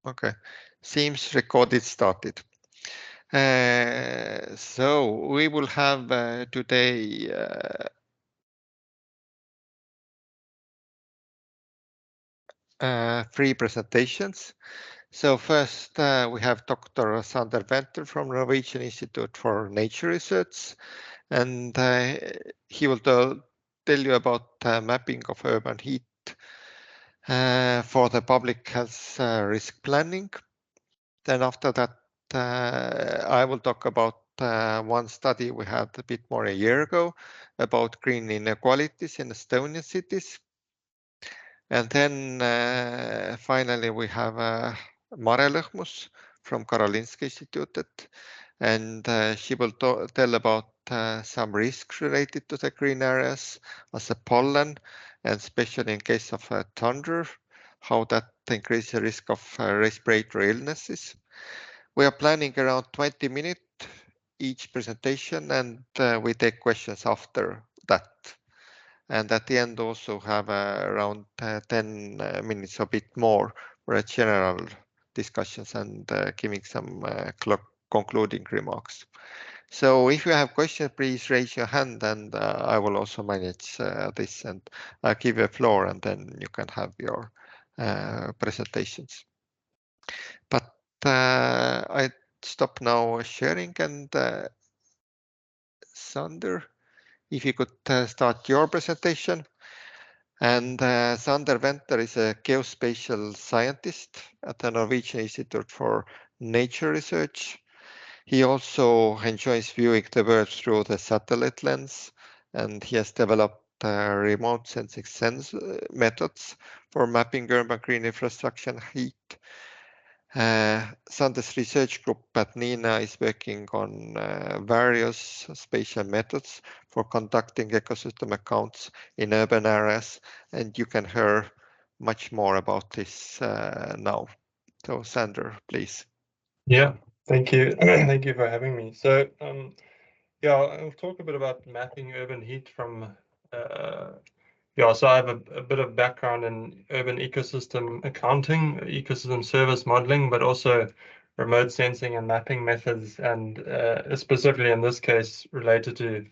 Okay, seems recorded started. So we will have today three presentations. So first we have Dr. Zander Venter from Norwegian Institute for Nature Research, and he will tell you about mapping of urban heat for the public health risk planning. Then after that, I will talk about one study we had a bit more a year ago about green inequalities in Estonian cities. And then finally we have Mare Lõhmus from Karolinska Institutet, and she will tell about some risks related to the green areas as a pollen, and especially in case of thunder, how that increases the risk of respiratory illnesses. We are planning around 20 minutes each presentation, and we take questions after that. And at the end also have around 10 minutes, a bit more, for a general discussions and giving some concluding remarks. So if you have questions, please raise your hand, and I will also manage this, and I'll give you a floor, and then you can have your presentations. But I stop now sharing, and Zander, if you could start your presentation. And Zander Venter is a geospatial scientist at the Norwegian Institute for Nature Research. He also enjoys viewing the world through the satellite lens, and he has developed remote sensing methods for mapping urban green infrastructure and heat. Zander's research group at NINA is working on various spatial methods for conducting ecosystem accounts in urban areas, and you can hear much more about this now. So Zander, please. Yeah, thank you. Thank you for having me. So yeah, I'll talk a bit about mapping urban heat from so I have a bit of background in urban ecosystem accounting, ecosystem service modeling, but also remote sensing and mapping methods, and specifically in this case related to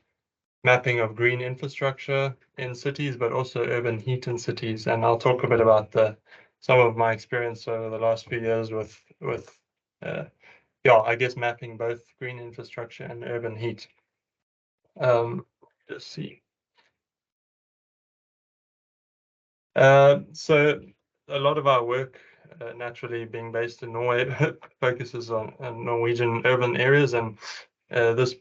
mapping of green infrastructure in cities, but also urban heat in cities. And I'll talk a bit about some of my experience over the last few years with I guess mapping both green infrastructure and urban heat. Just see. So a lot of our work, naturally being based in Norway, focuses on Norwegian urban areas, and this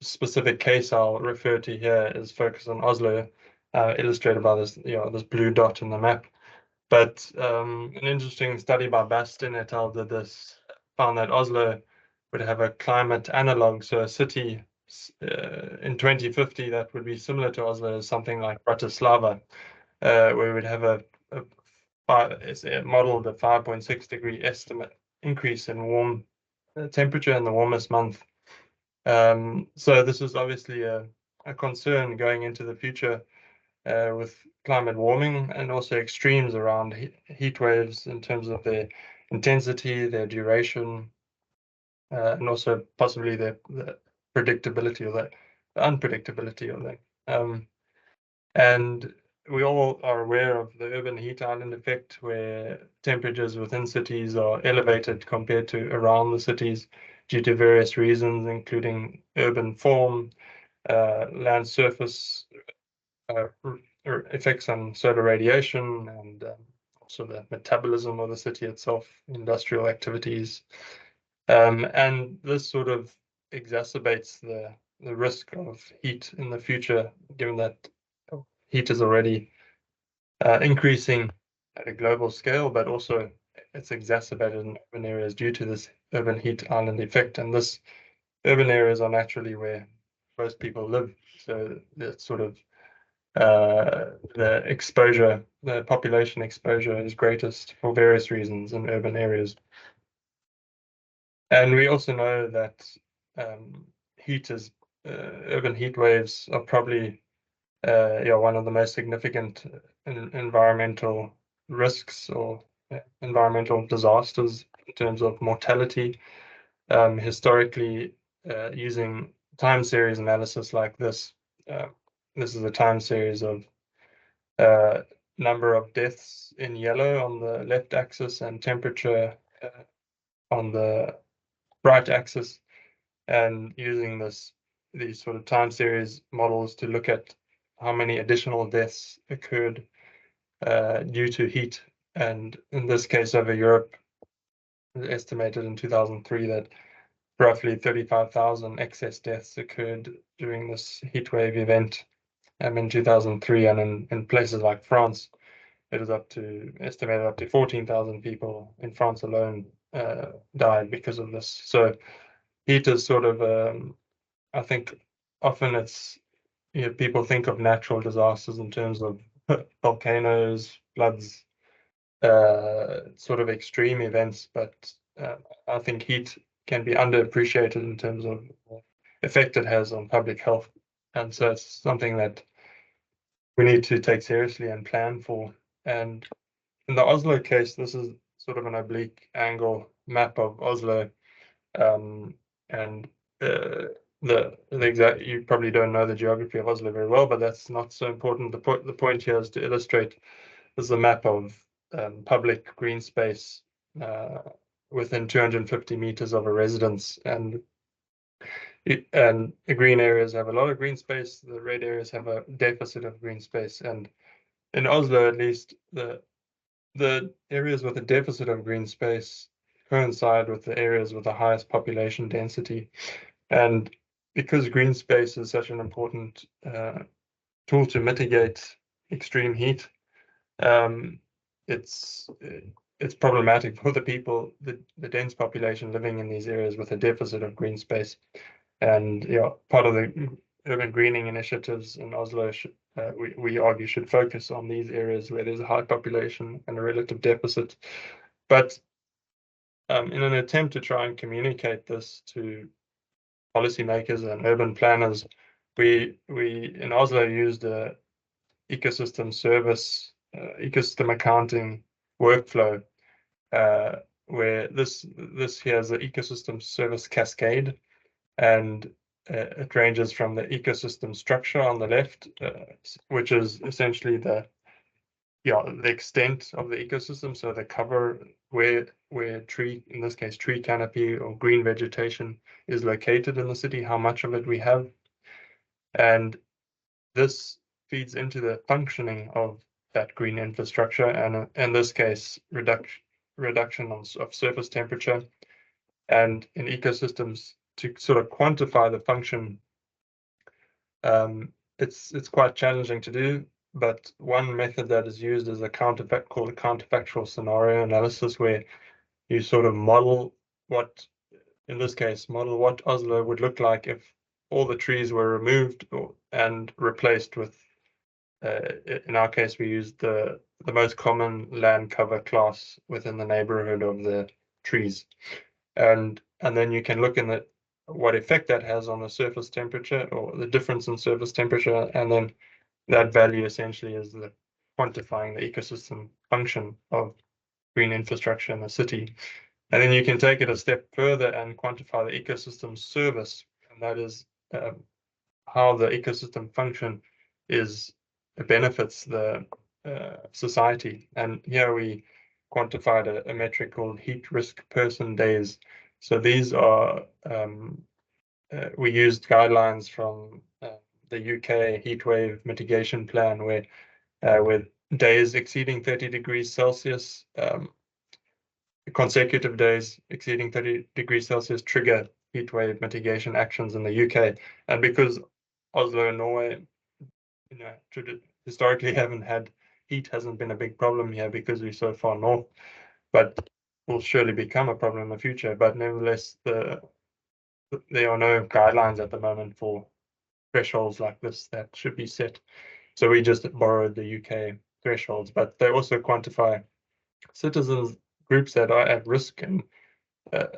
specific case I'll refer to here is focused on Oslo, illustrated by this, this blue dot in the map. But an interesting study by Basten et al. Did this, found that Oslo would have a climate analog, so a city in 2050 that would be similar to Oslo is something like Bratislava, where we'd have a modeled a 5.6 degree estimate increase in warm temperature in the warmest month. So this is obviously a concern going into the future with climate warming, and also extremes around heat waves in terms of their intensity, their duration, and also possibly the predictability of that, the unpredictability of that. And we all are aware of the urban heat island effect, where temperatures within cities are elevated compared to around the cities due to various reasons, including urban form, land surface effects on solar radiation, and also the metabolism of the city itself, industrial activities. And this sort of exacerbates the risk of heat in the future, given that heat is already increasing at a global scale, but also it's exacerbated in urban areas due to this urban heat island effect. And this urban areas are naturally where most people live. So that's sort of the exposure, the population exposure is greatest for various reasons in urban areas. And we also know that urban heat waves are probably one of the most significant environmental risks or environmental disasters in terms of mortality. Historically, using time series analysis like this, this is a time series of number of deaths in yellow on the left axis and temperature on the right axis, and using these sort of time series models to look at how many additional deaths occurred due to heat. And in this case over Europe, it estimated in 2003 that roughly 35,000 excess deaths occurred during this heatwave event in 2003, and in places like France, it is estimated up to 14,000 people in France alone died because of this. So heat is sort of, I think often it's, people think of natural disasters in terms of volcanoes, floods, sort of extreme events, but I think heat can be underappreciated in terms of the effect it has on public health. And so it's something that we need to take seriously and plan for. And in the Oslo case, this is sort of an oblique angle map of Oslo. And the exact, you probably don't know the geography of Oslo very well, but that's not so important. The point here is to illustrate this is a map of public green space within 250 meters of a residence, and the green areas have a lot of green space. The red areas have a deficit of green space, and in Oslo, at least, the areas with a deficit of green space coincide with the areas with the highest population density. And because green space is such an important tool to mitigate extreme heat, it's problematic for the people, the dense population living in these areas with a deficit of green space. And part of the urban greening initiatives in Oslo, we argue, should focus on these areas where there's a high population and a relative deficit. But in an attempt to try and communicate this to policymakers and urban planners, we in Oslo used a ecosystem service, ecosystem accounting workflow, where this here is the ecosystem service cascade, and it ranges from the ecosystem structure on the left, which is essentially the extent of the ecosystem, so the cover where tree, in this case tree canopy or green vegetation, is located in the city, how much of it we have, and this feeds into the functioning of that green infrastructure, and in this case reduction of surface temperature. And in ecosystems, to sort of quantify the function, it's quite challenging to do, but one method that is used is called a counterfactual scenario analysis, where you sort of model what Oslo would look like if all the trees were removed and replaced with, in our case, we used the most common land cover class within the neighborhood of the trees. And then you can look in what effect that has on the surface temperature, or the difference in surface temperature, and then that value essentially is the quantifying the ecosystem function of green infrastructure in the city. And then you can take it a step further and quantify the ecosystem service, and that is how the ecosystem function benefits the society. And here we quantified a metric called heat risk person days. So these are, we used guidelines from the UK heatwave mitigation plan, where with days exceeding 30 degrees Celsius, consecutive days exceeding 30 degrees Celsius trigger heatwave mitigation actions in the UK. And because Oslo and Norway, historically haven't had heat, hasn't been a big problem here because we're so far north, but will surely become a problem in the future. But nevertheless, there are no guidelines at the moment for thresholds like this that should be set. So we just borrowed the UK thresholds, but they also quantify citizens groups that are at risk. And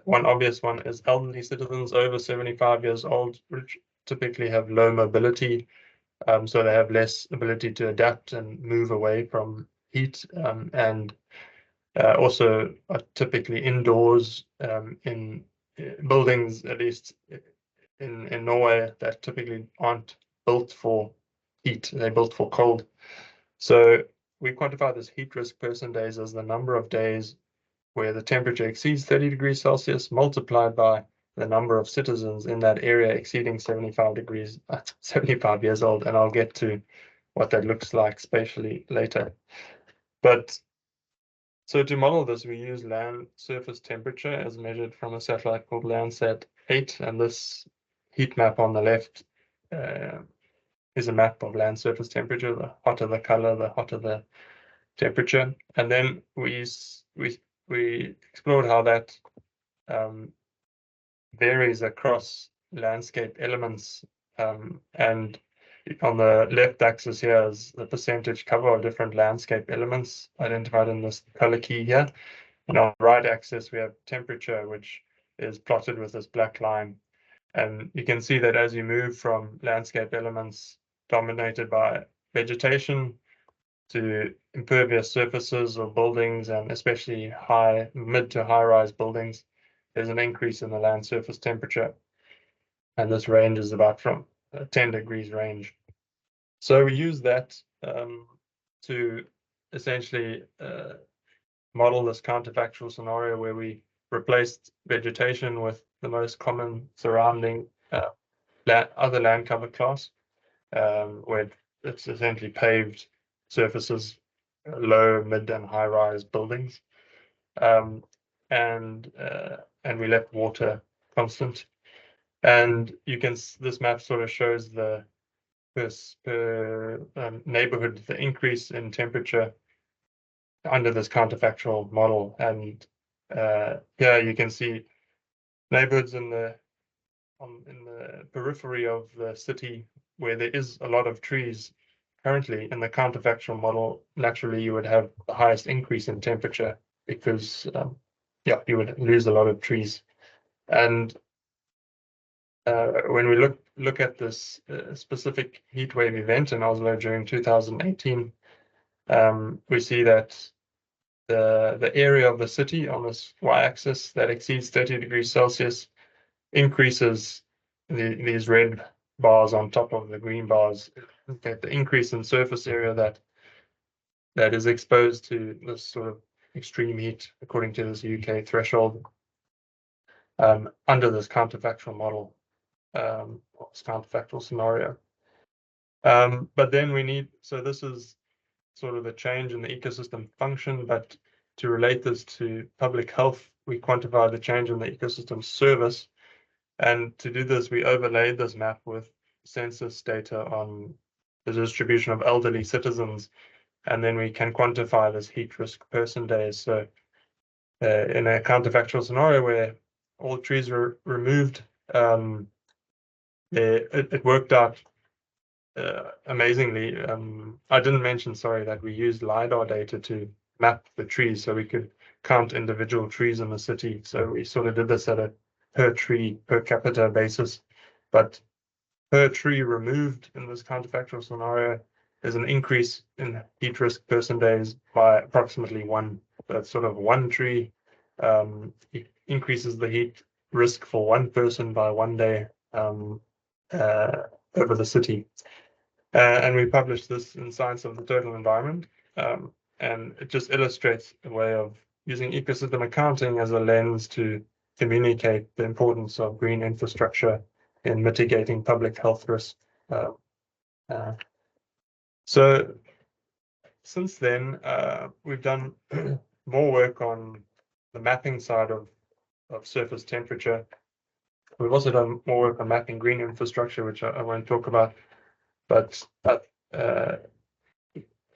one obvious one is elderly citizens over 75 years old, which typically have low mobility. So they have less ability to adapt and move away from heat, and also are typically indoors in buildings, at least in Norway, that typically aren't built for heat, they're built for cold. So we quantify this heat risk person days as the number of days where the temperature exceeds 30 degrees Celsius multiplied by the number of citizens in that area exceeding 75 years old. And I'll get to what that looks like spatially later. But so to model this, we use land surface temperature as measured from a satellite called Landsat 8. And this heat map on the left is a map of land surface temperature. The hotter the color, the hotter the temperature. And then we explored how that varies across landscape elements. And on the left axis here is the percentage cover of different landscape elements identified in this color key here. And on the right axis, we have temperature, which is plotted with this black line. And you can see that as you move from landscape elements dominated by vegetation to impervious surfaces or buildings, and especially mid to high rise buildings, there's an increase in the land surface temperature. And this range is about from 10 degrees range. So we use that to essentially model this counterfactual scenario where we replaced vegetation with the most common surrounding other land cover class, where it's essentially paved surfaces, low, mid, and high-rise buildings, and we left water constant. And you can, this map sort of shows the per neighborhood, the increase in temperature under this counterfactual model. And here you can see neighborhoods in the periphery of the city where there is a lot of trees. Currently, in the counterfactual model, naturally you would have the highest increase in temperature because you would lose a lot of trees. And when we look at this specific heat wave event in Oslo during 2018, we see that the area of the city on this y-axis that exceeds 30 degrees Celsius increases these red bars on top of the green bars. Okay, the increase in surface area that is exposed to this sort of extreme heat, according to this UK threshold, under this counterfactual model, this counterfactual scenario. But then we need, so this is sort of a change in the ecosystem function, but to relate this to public health, we quantify the change in the ecosystem service. And to do this, we overlaid this map with census data on the distribution of elderly citizens, and then we can quantify this heat risk person days. So in a counterfactual scenario where all trees were removed, it worked out amazingly. I didn't mention, sorry, that we used LiDAR data to map the trees so we could count individual trees in the city. So we sort of did this at a per tree, per capita basis. But per tree removed in this counterfactual scenario, there's an increase in heat risk person days by approximately 1. So that's sort of 1 tree increases the heat risk for 1 person by 1 day over the city. And we published this in Science of the Total Environment. And it just illustrates a way of using ecosystem accounting as a lens to communicate the importance of green infrastructure in mitigating public health risk. So since then, we've done more work on the mapping side of surface temperature. We've also done more work on mapping green infrastructure, which I won't talk about. But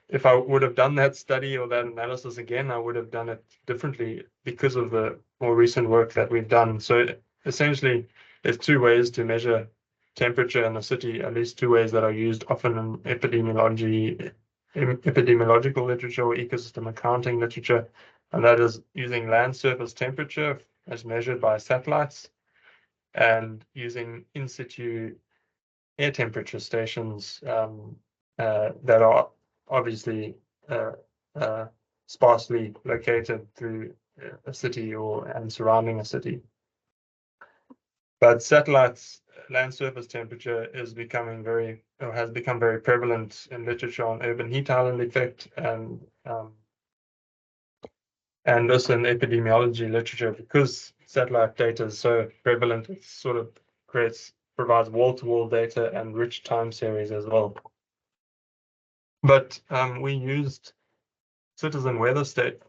if I would have done that study or that analysis again, I would have done it differently because of the more recent work that we've done. So essentially, there's 2 ways to measure temperature in a city, at least 2 ways that are used often in epidemiological literature or ecosystem accounting literature, and that is using land surface temperature as measured by satellites and using in situ air temperature stations that are obviously sparsely located through a city and surrounding a city. But satellites, land surface temperature is becoming has become very prevalent in literature on urban heat island effect, and also in epidemiology literature, because satellite data is so prevalent. It sort of provides wall-to-wall data and rich time series as well. But we used citizen weather station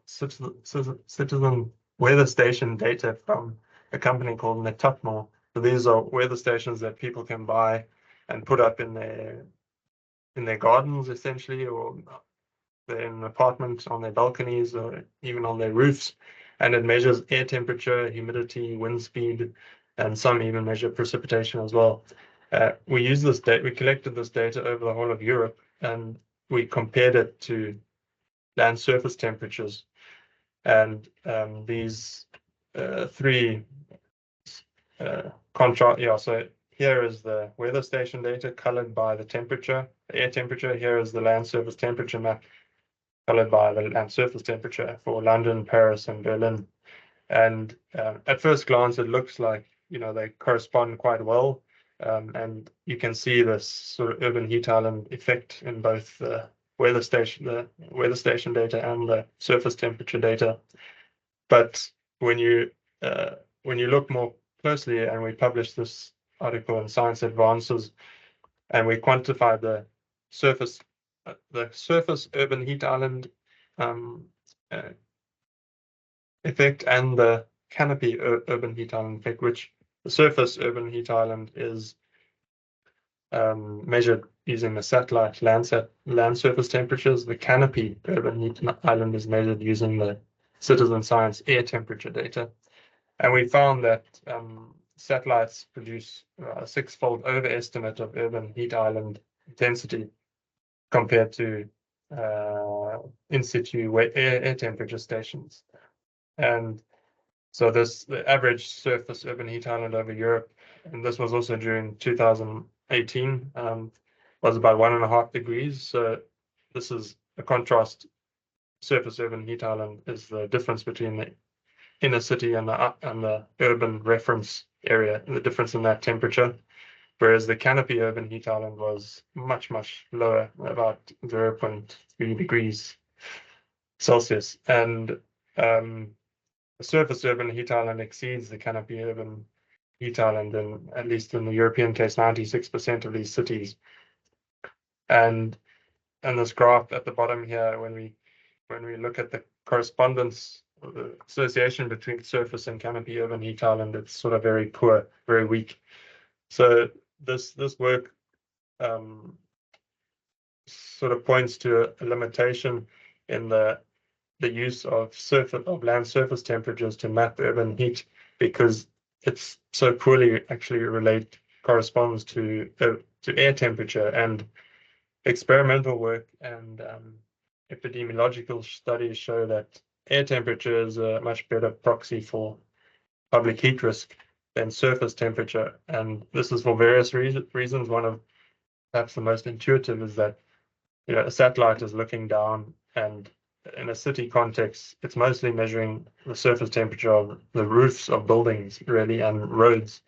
data from a company called Netatmo. So these are weather stations that people can buy and put up in their gardens, essentially, or in an apartment, on their balconies, or even on their roofs. And it measures air temperature, humidity, wind speed, and some even measure precipitation as well. We used this data. We collected this data over the whole of Europe, and we compared it to land surface temperatures. And these three contrast. Yeah, so here is the weather station data colored by the temperature, the air temperature. Here is the land surface temperature map colored by the land surface temperature for London, Paris, and Berlin. And at first glance, it looks like, they correspond quite well. And you can see this sort of urban heat island effect in both the weather station data and the surface temperature data. But when you look more closely, and we published this article in Science Advances, and we quantified the surface urban heat island effect and the canopy urban heat island effect, which the surface urban heat island is measured using the satellite land surface temperatures. The canopy urban heat island is measured using the citizen science air temperature data. And we found that satellites produce a 6-fold overestimate of urban heat island intensity compared to in situ air temperature stations. And so the average surface urban heat island over Europe, and this was also during 2018, was about 1.5 degrees. So this is a contrast. Surface urban heat island is the difference between the inner city and the urban reference area, and the difference in that temperature. Whereas the canopy urban heat island was much, much lower, about 0.3 degrees Celsius. And the surface urban heat island exceeds the canopy urban heat island, in, at least in the European case, 96% of these cities. And this graph at the bottom here, when we look at the correspondence, the association between surface and canopy urban heat island, it's sort of very poor, very weak. So this work sort of points to a limitation in the use of land surface temperatures to map urban heat, because it's so poorly actually corresponds to air temperature. And experimental work and epidemiological studies show that air temperature is a much better proxy for public heat risk than surface temperature. And this is for various reasons. One of perhaps the most intuitive is that a satellite is looking down, and in a city context, it's mostly measuring the surface temperature of the roofs of buildings, really, and roads.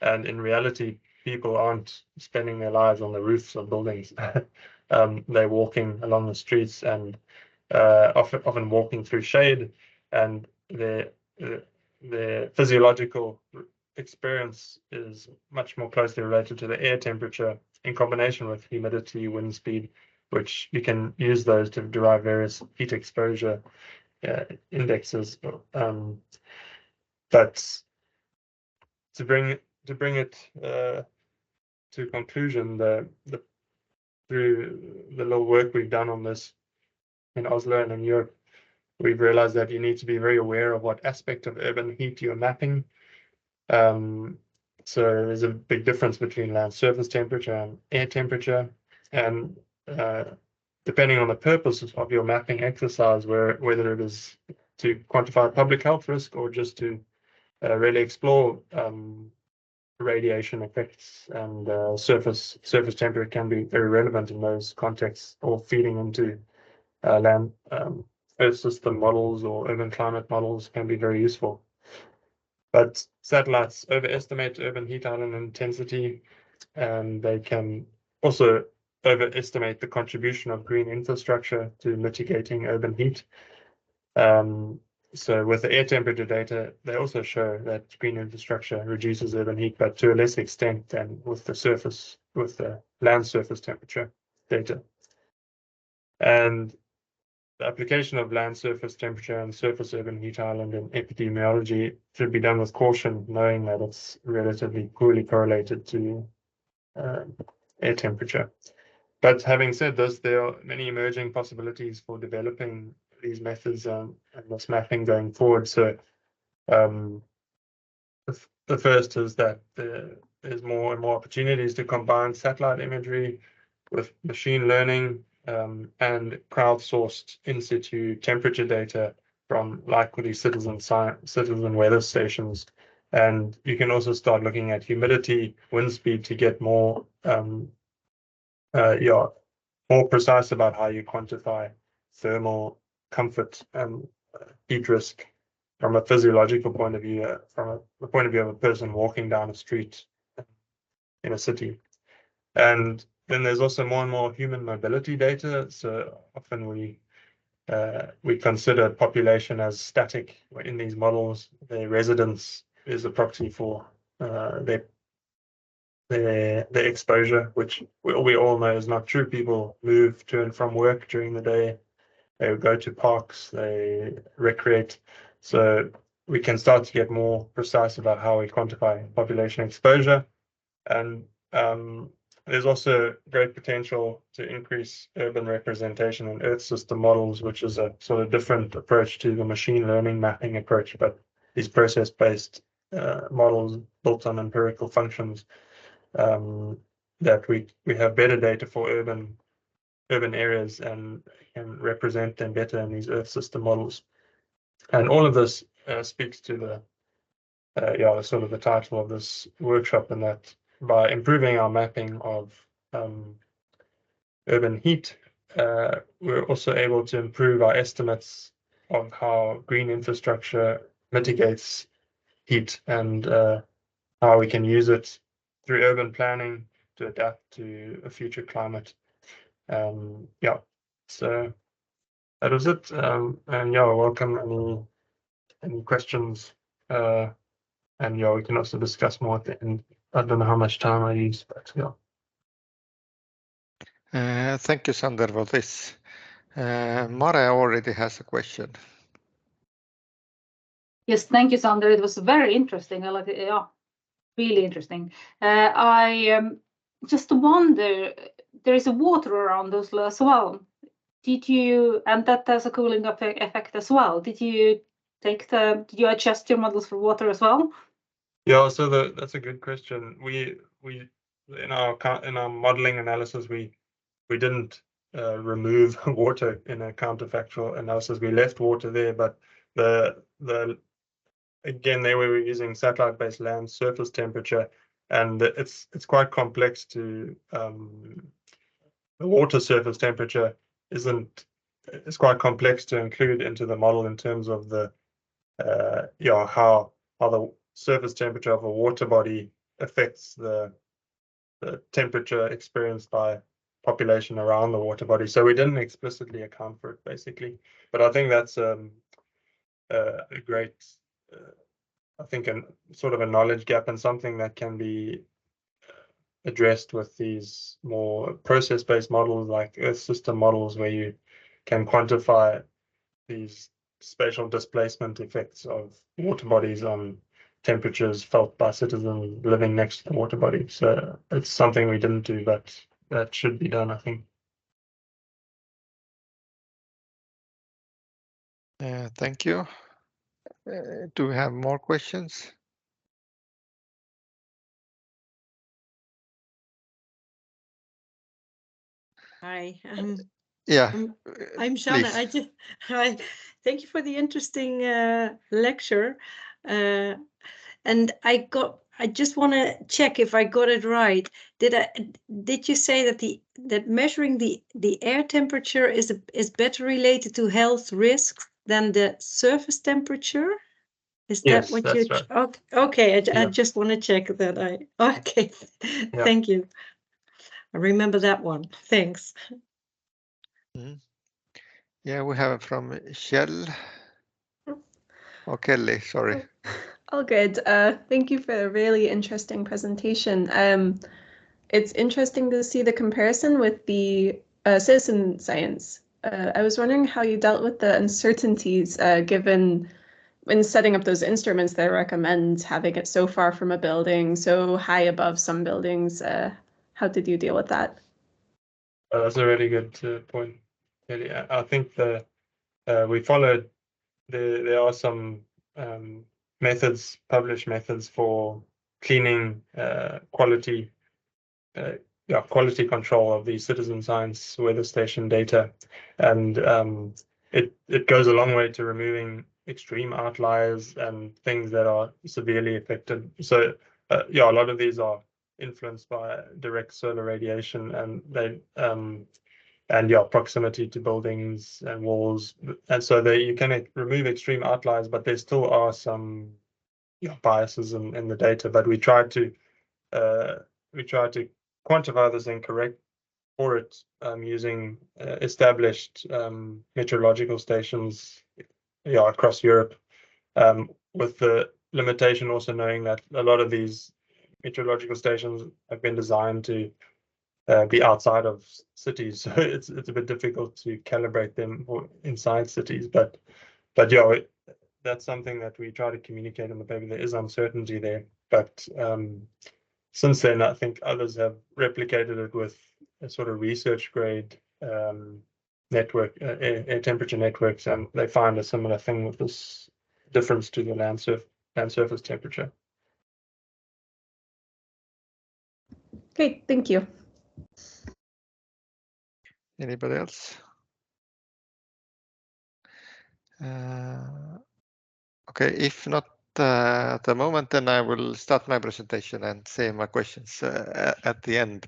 And in reality, people aren't spending their lives on the roofs of buildings. They're walking along the streets, and often walking through shade, and their physiological experience is much more closely related to the air temperature in combination with humidity, wind speed, which you can use those to derive various heat exposure indexes. But to bring it to conclusion, through the little work we've done on this in Oslo and in Europe, we've realized that you need to be very aware of what aspect of urban heat you're mapping. So there's a big difference between land surface temperature and air temperature, and depending on the purpose of your mapping exercise, whether it is to quantify public health risk or just to really explore radiation effects, and surface temperature can be very relevant in those contexts, or feeding into land Earth system models or urban climate models can be very useful. But satellites overestimate urban heat island intensity, and they can also overestimate the contribution of green infrastructure to mitigating urban heat. So with the air temperature data, they also show that green infrastructure reduces urban heat, but to a less extent than with the land surface temperature data. And the application of land surface temperature and surface urban heat island in epidemiology should be done with caution, knowing that it's relatively poorly correlated to air temperature. But having said this, there are many emerging possibilities for developing these methods and this mapping going forward. So the first is that there's more and more opportunities to combine satellite imagery with machine learning and crowdsourced in situ temperature data from likely citizen weather stations. And you can also start looking at humidity, wind speed to get more more precise about how you quantify thermal comfort and heat risk from a physiological point of view, from the point of view of a person walking down a street in a city. And then there's also more and more human mobility data. So often we consider population as static in these models. Their residence is a proxy for their exposure, which we all know is not true. People move to and from work during the day. They go to parks, they recreate. So we can start to get more precise about how we quantify population exposure. And there's also great potential to increase urban representation in Earth system models, which is a sort of different approach to the machine learning mapping approach, but these process-based models built on empirical functions that we have better data for urban areas and can represent them better in these Earth system models. And all of this speaks to the sort of the title of this workshop, and that by improving our mapping of urban heat, we're also able to improve our estimates of how green infrastructure mitigates heat and how we can use it through urban planning to adapt to a future climate. So that was it. And welcome any questions. And we can also discuss more at the end. I don't know how much time I use, but Thank you, Zander, for this. Mare already has a question. Yes, thank you, Zander. It was very interesting. I like it. Yeah, really interesting. I just wonder, there is a water around Oslo as well. And that has a cooling effect as well. Did you adjust your models for water as well? Yeah, so that's a good question. We in our modeling analysis we didn't remove water in a counterfactual analysis. We left water there, but again there we were using satellite-based land surface temperature, and it's quite complex to the water surface temperature it's quite complex to include into the model in terms of the how the surface temperature of a water body affects the temperature experienced by population around the water body. So we didn't explicitly account for it, basically. But I think that's a great, I think, sort of a knowledge gap and something that can be addressed with these more process-based models like Earth system models, where you can quantify these spatial displacement effects of water bodies on temperatures felt by citizens living next to the water body. So it's something we didn't do, but that should be done, I think. Thank you. Do we have more questions? Hi. Yeah. I'm Shanna. Thank you for the interesting lecture. And I I just want to check if I got it right. Did you say that measuring the air temperature is better related to health risks than the surface temperature? Is Yes, that what that's you? right. Okay, I Yeah. just want to check that. Okay, Yeah. thank you. I remember that one. Thanks. Yeah, we have from Shell. Oh, Kelly, sorry. All good. Thank you for a really interesting presentation. It's interesting to see the comparison with the citizen science. I was wondering how you dealt with the uncertainties given in setting up those instruments that recommend having it so far from a building, so high above some buildings. How did you deal with that? That's a really good point. I think we followed. There are some published methods for cleaning quality control of the citizen science weather station data, and it goes a long way to removing extreme outliers and things that are severely affected. So a lot of these are influenced by direct solar radiation, and they proximity to buildings and walls, and so you can remove extreme outliers, but there still are some biases in the data. But we try to quantify this and correct for it using established meteorological stations across Europe, with the limitation also knowing that a lot of these meteorological stations have been designed to be outside of cities, so it's a bit difficult to calibrate them inside cities. But yeah, that's something that we try to communicate in the paper. There is uncertainty there, but since then, I think others have replicated it with a sort of research grade network, air temperature networks, and they find a similar thing with this difference to the land surface temperature. Okay, thank you. Anybody else? Okay, if not at the moment, then I will start my presentation and say my questions at the end.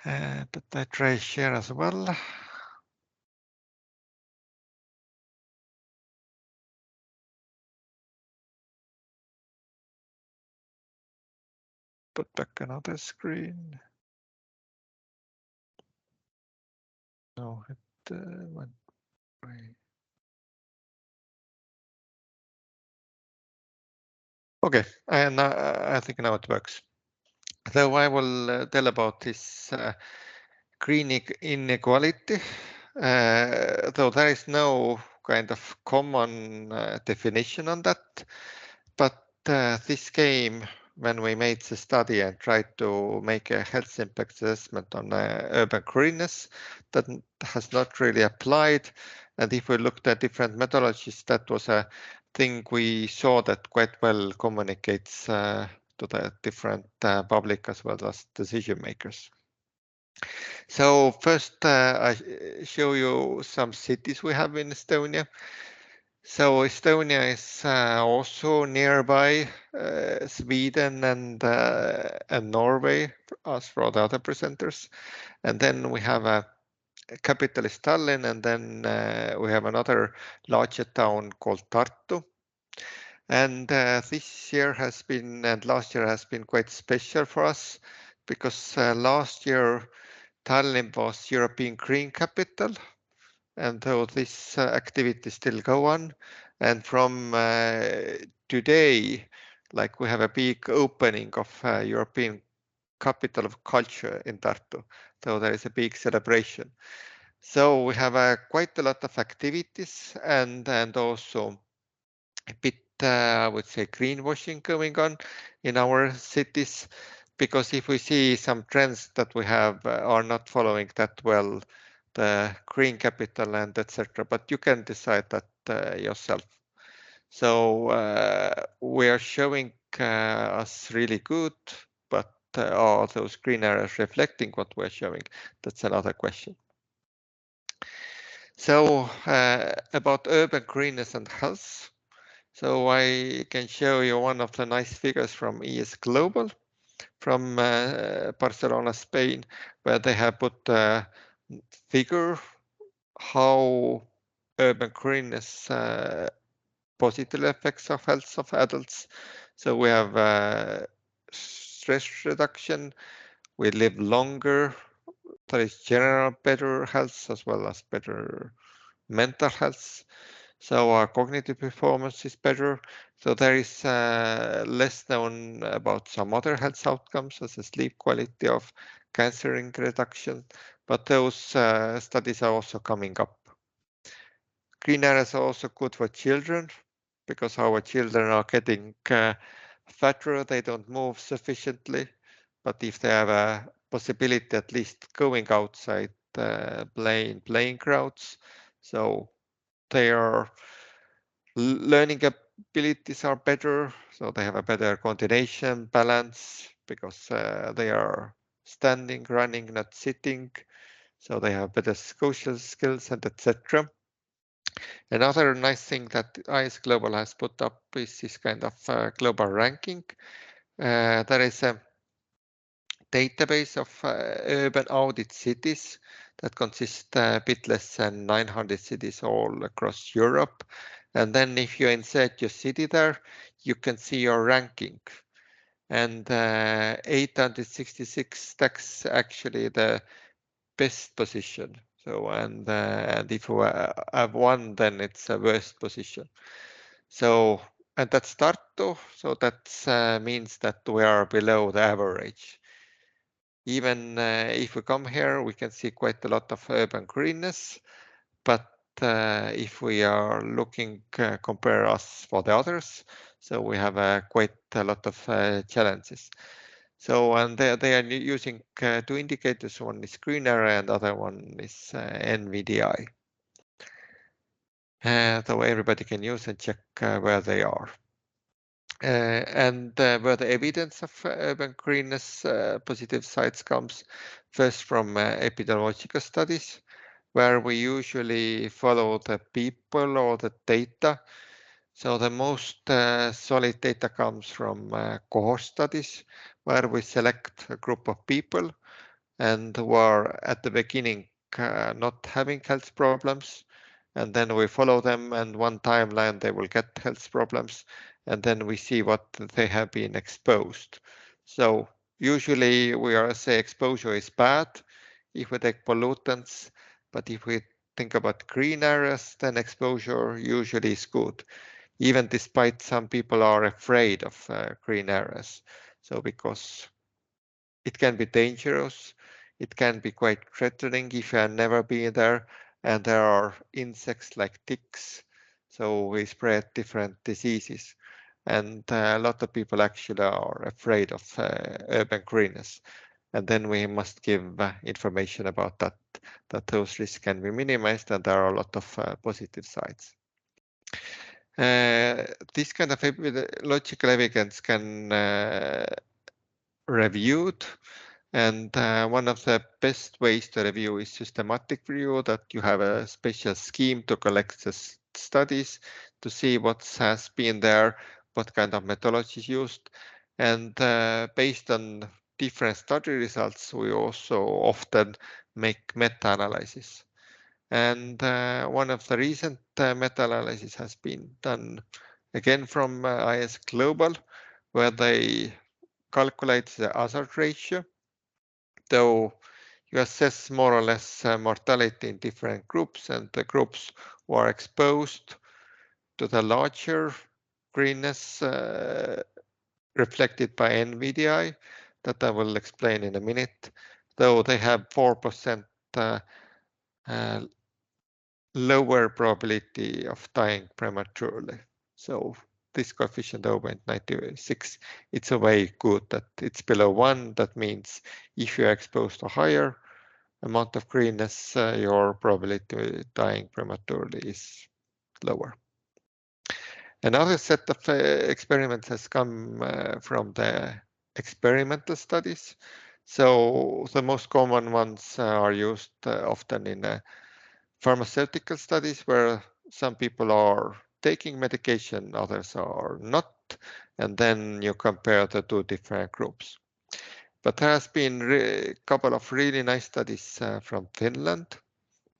But I try share as well. Put back another screen. No, it went away. Okay, and I think now it works. So I will tell about this green inequality. Though there is no kind of common definition on that, but this came when we made the study and tried to make a health impact assessment on urban greenness that has not really applied. And if we looked at different methodologies, that was a thing we saw that quite well communicates to the different public as well as decision makers. So first, I show you some cities we have in Estonia. So Estonia is also nearby Sweden and Norway, as for the other presenters. And then we have a capital is Tallinn, and then we have another larger town called Tartu. And this year has been, and last year has been quite special for us, because last year Tallinn was European Green Capital, and so this activity still go on. And from today, like we have a big opening of European Capital of Culture in Tartu, so there is a big celebration. So we have quite a lot of activities and also a bit, I would say, greenwashing going on in our cities, because if we see some trends that we have are not following that well, the green capital and etc., but you can decide that yourself. So we are showing us really good, but are those green areas reflecting what we're showing? That's another question. So about urban greenness and health. So I can show you one of the nice figures from ES Global from Barcelona, Spain, where they have put a figure how urban greenness positive effects of health of adults. So we have stress reduction, we live longer, there is general better health as well as better mental health. So our cognitive performance is better. So there is less known about some other health outcomes, such as sleep quality of cancer reduction, but those studies are also coming up. Green areas are also good for children because our children are getting fatter, they don't move sufficiently. But if they have a possibility at least going outside playing grounds, so their learning abilities are better, so they have a better coordination, balance, because they are standing, running, not sitting, so they have better social skills and etc. Another nice thing that IS Global has put up is this kind of global ranking. There is a database of urban audit cities that consists a bit less than 900 cities all across Europe. And then if you insert your city there, you can see your ranking. And 866 stacks actually the best position. So and if you have one, then it's a worst position. So and that's Tartu. So that means that we are below the average. Even if we come here, we can see quite a lot of urban greenness, but if we are looking compare us for the others, so we have quite a lot of challenges. So and they are using two indicators. One is green area and the other one is NVDI. So everybody can use and check where they are. And where the evidence of urban greenness positive sites comes first from epidemiological studies, where we usually follow the people or the data. So the most solid data comes from cohort studies, where we select a group of people and who are at the beginning not having health problems. And then we follow them, and one timeline they will get health problems, and then we see what they have been exposed. So usually we are say exposure is bad if we take pollutants, but if we think about green areas, then exposure usually is good, even despite some people are afraid of green areas. So because it can be dangerous, it can be quite threatening if you have never been there, and there are insects like ticks, so we spread different diseases. And a lot of people actually are afraid of urban greenness. And then we must give information about that those risks can be minimized, and there are a lot of positive sides. This kind of logical evidence can reviewed. And one of the best ways to review is systematic review, that you have a special scheme to collect the studies to see what has been there, what kind of methodology is used. And based on different study results, we also often make meta-analysis. And one of the recent meta-analysis has been done again from IS Global, where they calculate the hazard ratio. So you assess more or less mortality in different groups, and the groups who are exposed to the larger greenness reflected by NVDI, that I will explain in a minute, though they have 4% lower probability of dying prematurely. So this coefficient 0.96, it's a way good that it's below 1. That means if you're exposed to higher amount of greenness, your probability of dying prematurely is lower. Another set of experiments has come from the experimental studies. So the most common ones are used often in pharmaceutical studies, where some people are taking medication, others are not, and then you compare the two different groups. But there has been a couple of really nice studies from Finland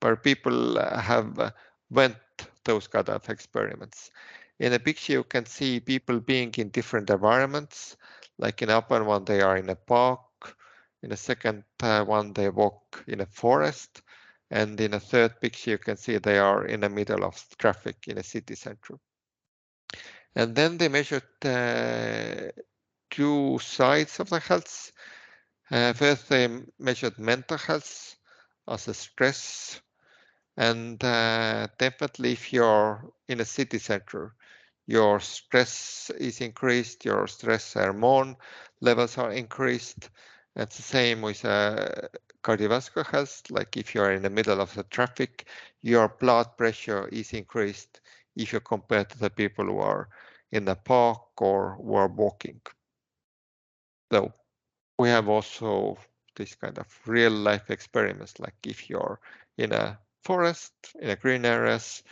where people have went those kind of experiments. In a picture, you can see people being in different environments. Like in the upper one, they are in a park. In the second one, they walk in a forest. And in a third picture, you can see they are in the middle of traffic in a city center. And then they measured two sides of the health. First, they measured mental health as a stress. And definitely if you're in a city center, your stress is increased, your stress hormone levels are increased. It's the same with cardiovascular health. Like if you're in the middle of the traffic, your blood pressure is increased if you compare to the people who are in the park or who are walking. So we have also this kind of real life experiments, like if you're in a forest, in a green areas,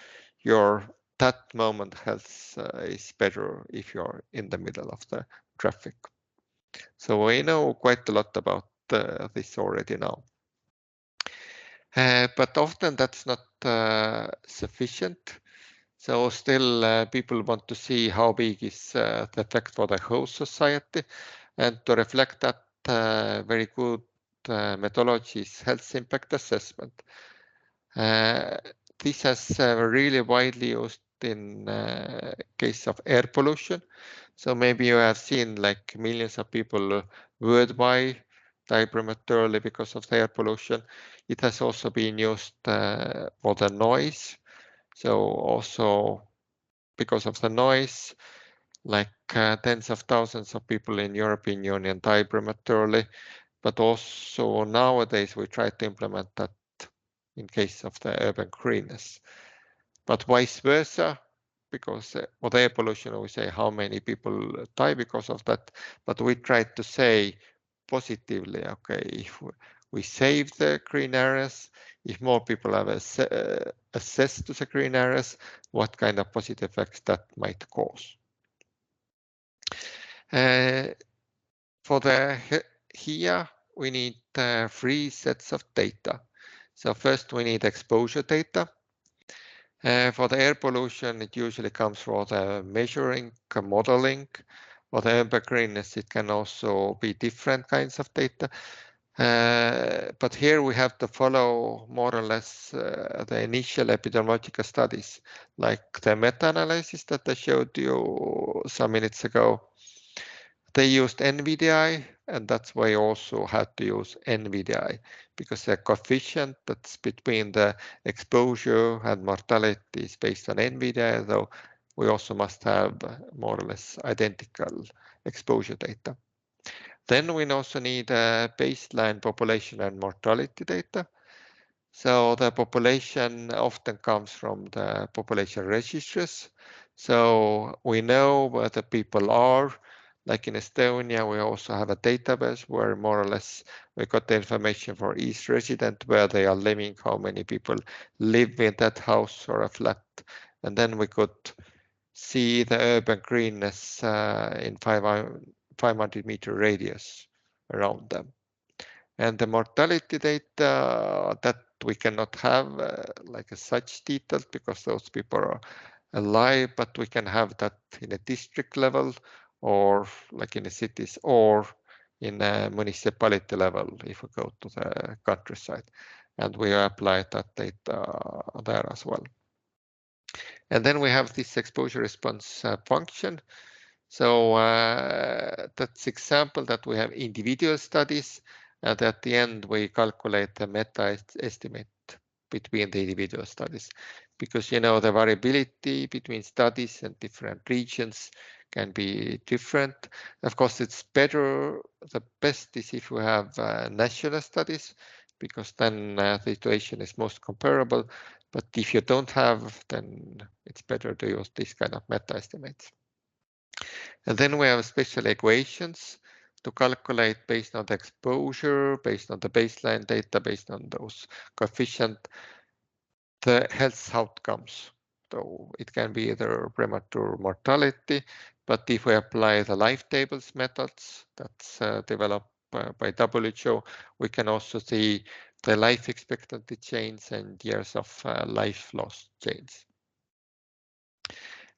your that moment health is better if you're in the middle of the traffic. So we know quite a lot about this already now. But often that's not sufficient. So still people want to see how big is the effect for the whole society, and to reflect that very good methodology is health impact assessment. This has really widely used in case of air pollution. So maybe you have seen like millions of people worldwide die prematurely because of the air pollution. It has also been used for the noise. So also because of the noise, like tens of thousands of people in European Union die prematurely. But also nowadays we try to implement that in case of the urban greenness. But vice versa, because for the air pollution we say how many people die because of that, but we try to say positively, okay, if we save the green areas, if more people have access to the green areas, what kind of positive effects that might cause. For the here, we need 3 sets of data. So first we need exposure data. For the air pollution, it usually comes for the measuring, modeling. For the urban greenness, it can also be different kinds of data. But here we have to follow more or less the initial epidemiological studies, like the meta-analysis that I showed you some minutes ago. They used NVDI, and that's why you also had to use NVDI, because the coefficient that's between the exposure and mortality is based on NVDI, though we also must have more or less identical exposure data. Then we also need baseline population and mortality data. So the population often comes from the population registers. So we know where the people are. Like in Estonia, we also have a database where more or less we got the information for each resident, where they are living, how many people live in that house or a flat. And then we could see the urban greenness in 500-meter radius around them. And the mortality data that we cannot have like such details because those people are alive, but we can have that in a district level or like in the cities or in a municipality level if we go to the countryside, and we apply that data there as well. And then we have this exposure response function. So that's example that we have individual studies, and at the end we calculate the meta estimate between the individual studies, because you know the variability between studies and different regions can be different. Of course, it's better, the best is if we have national studies, because then the situation is most comparable. But if you don't have, then it's better to use this kind of meta estimates. And then we have special equations to calculate based on the exposure, based on the baseline data, based on those coefficient, the health outcomes. So it can be either premature mortality, but if we apply the life tables methods that's developed by WHO, we can also see the life expectancy change and years of life loss change.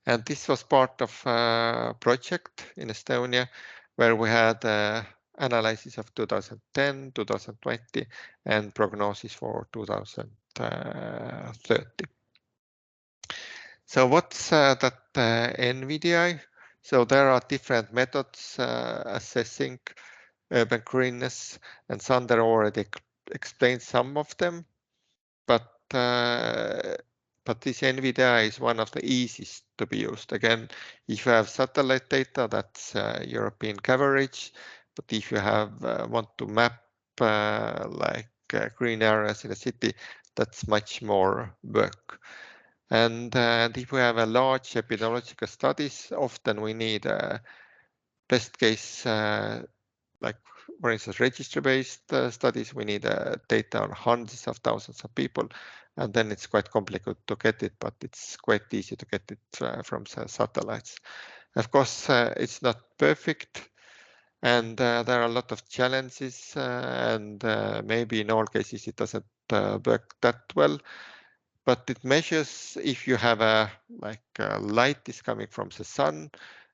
And this was part of a project in Estonia where we had analysis of 2010, 2020, and prognosis for 2030. So what's that NVDI? So there are different methods assessing urban greenness, and Zander already explained some of them, but this NVDI is one of the easiest to be used. Again, if you have satellite data, that's European coverage, but if you have want to map green areas in a city, that's much more work. And if we have a large epidemiological studies, often we need a best case, like for instance, registry-based studies, we need data on hundreds of thousands of people, and then it's quite complicated to get it, but it's quite easy to get it from satellites. Of course, it's not perfect, and there are a lot of challenges, and maybe in all cases it doesn't work that well. But it measures if you have light is coming from the sun,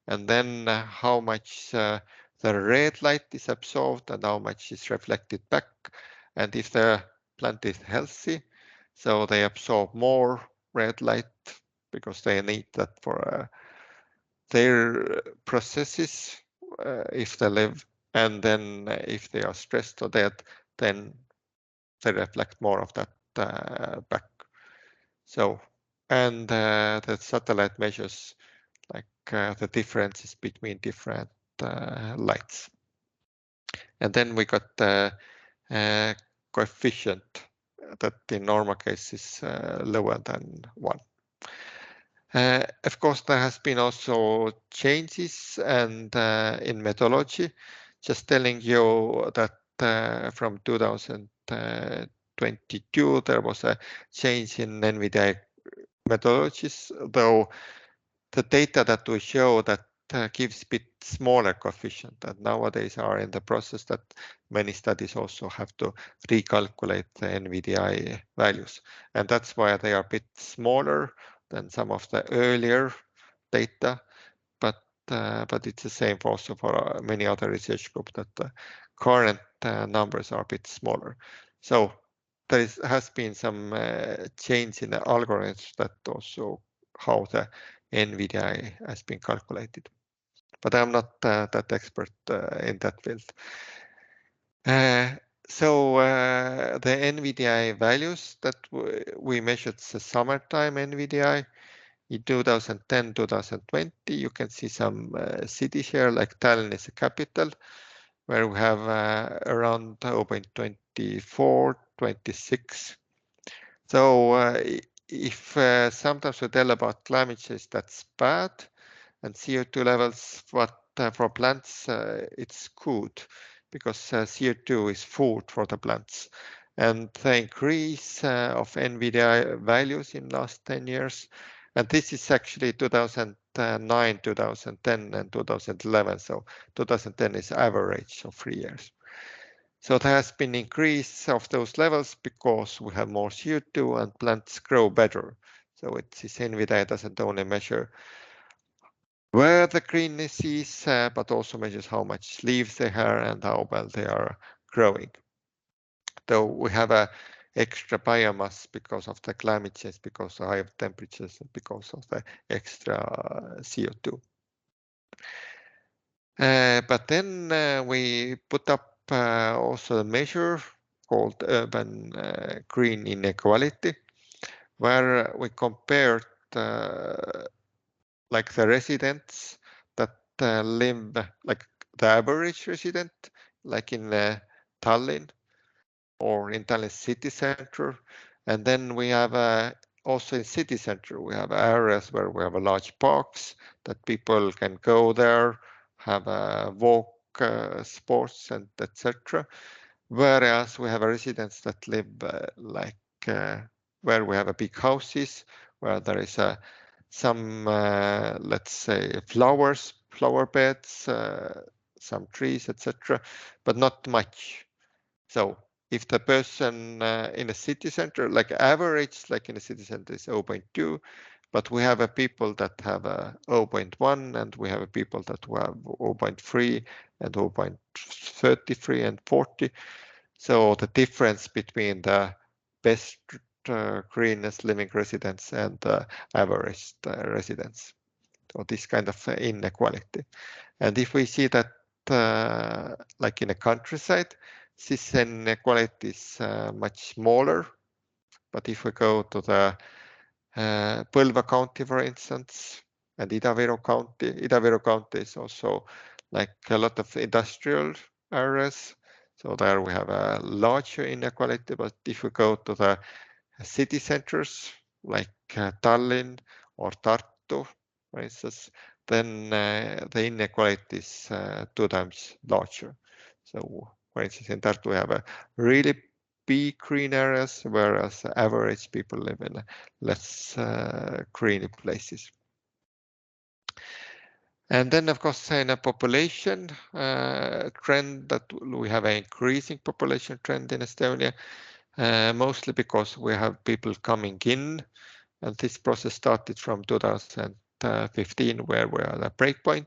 and then how much the red light is absorbed and how much is reflected back. And if the plant is healthy, so they absorb more red light because they need that for their processes if they live. And then if they are stressed or dead, then they reflect more of that back. So, and the satellite measures the differences between different lights. And then we got the coefficient that in normal case is lower than 1. Of course, there has been also changes and in methodology. Just telling you that from 2022 there was a change in NVDI methodologies, though the data that we show that gives a bit smaller coefficient, and nowadays are in the process that many studies also have to recalculate the NVDI values, and that's why they are a bit smaller than some of the earlier data, but it's the same also for many other research groups that the current numbers are a bit smaller. So there has been some change in the algorithms that also how the NVDI has been calculated, but I'm not that expert in that field. So the NVDI values that we measured the summertime NVDI in 2010-2020, you can see some cities here like Tallinn is the capital, where we have around 0.24, 26. So if sometimes we tell about climate change, that's bad, and CO2 levels, but for plants, it's good because CO2 is food for the plants. And the increase of NVDI values in last 10 years, and this is actually 2009, 2010, and 2011. So 2010 is average of 3 years. So there has been increase of those levels because we have more CO2 and plants grow better. So this NVDI doesn't only measure where the greenness is, but also measures how much leaves they have and how well they are growing. Though we have a extra biomass because of the climate change, because of high temperatures, and because of the extra CO2. But then we put up also a measure called urban green inequality, where we compared like the residents that live, like the average resident, like in Tallinn or in Tallinn city center. And then we have also in city center, we have areas where we have a large parks that people can go there, have a walk, sports, and etc. Whereas we have residents that live where we have a big houses, where there is some, let's say, flower beds, some trees, etc., but not much. So if the person in a city center, like average, like in a city center is 0.2, but we have people that have a 0.1, and we have people that have 0.3 and 0.33 and 40. So the difference between the best greenness living residents and the average residents. So this kind of inequality. And if we see that like in a countryside, this inequality is much smaller. But if we go to the Põlva County, for instance, and Ida-Viru County is also like a lot of industrial areas. So there we have a larger inequality. But if we go to the city centers like Tallinn or Tartu, for instance, then the inequality is 2 times larger. So, for instance, in Tartu we have a really big green areas, whereas average people live in less green places. And then, of course, in a population trend, that we have an increasing population trend in Estonia, mostly because we have people coming in, and this process started from 2015, where we are at a breakpoint.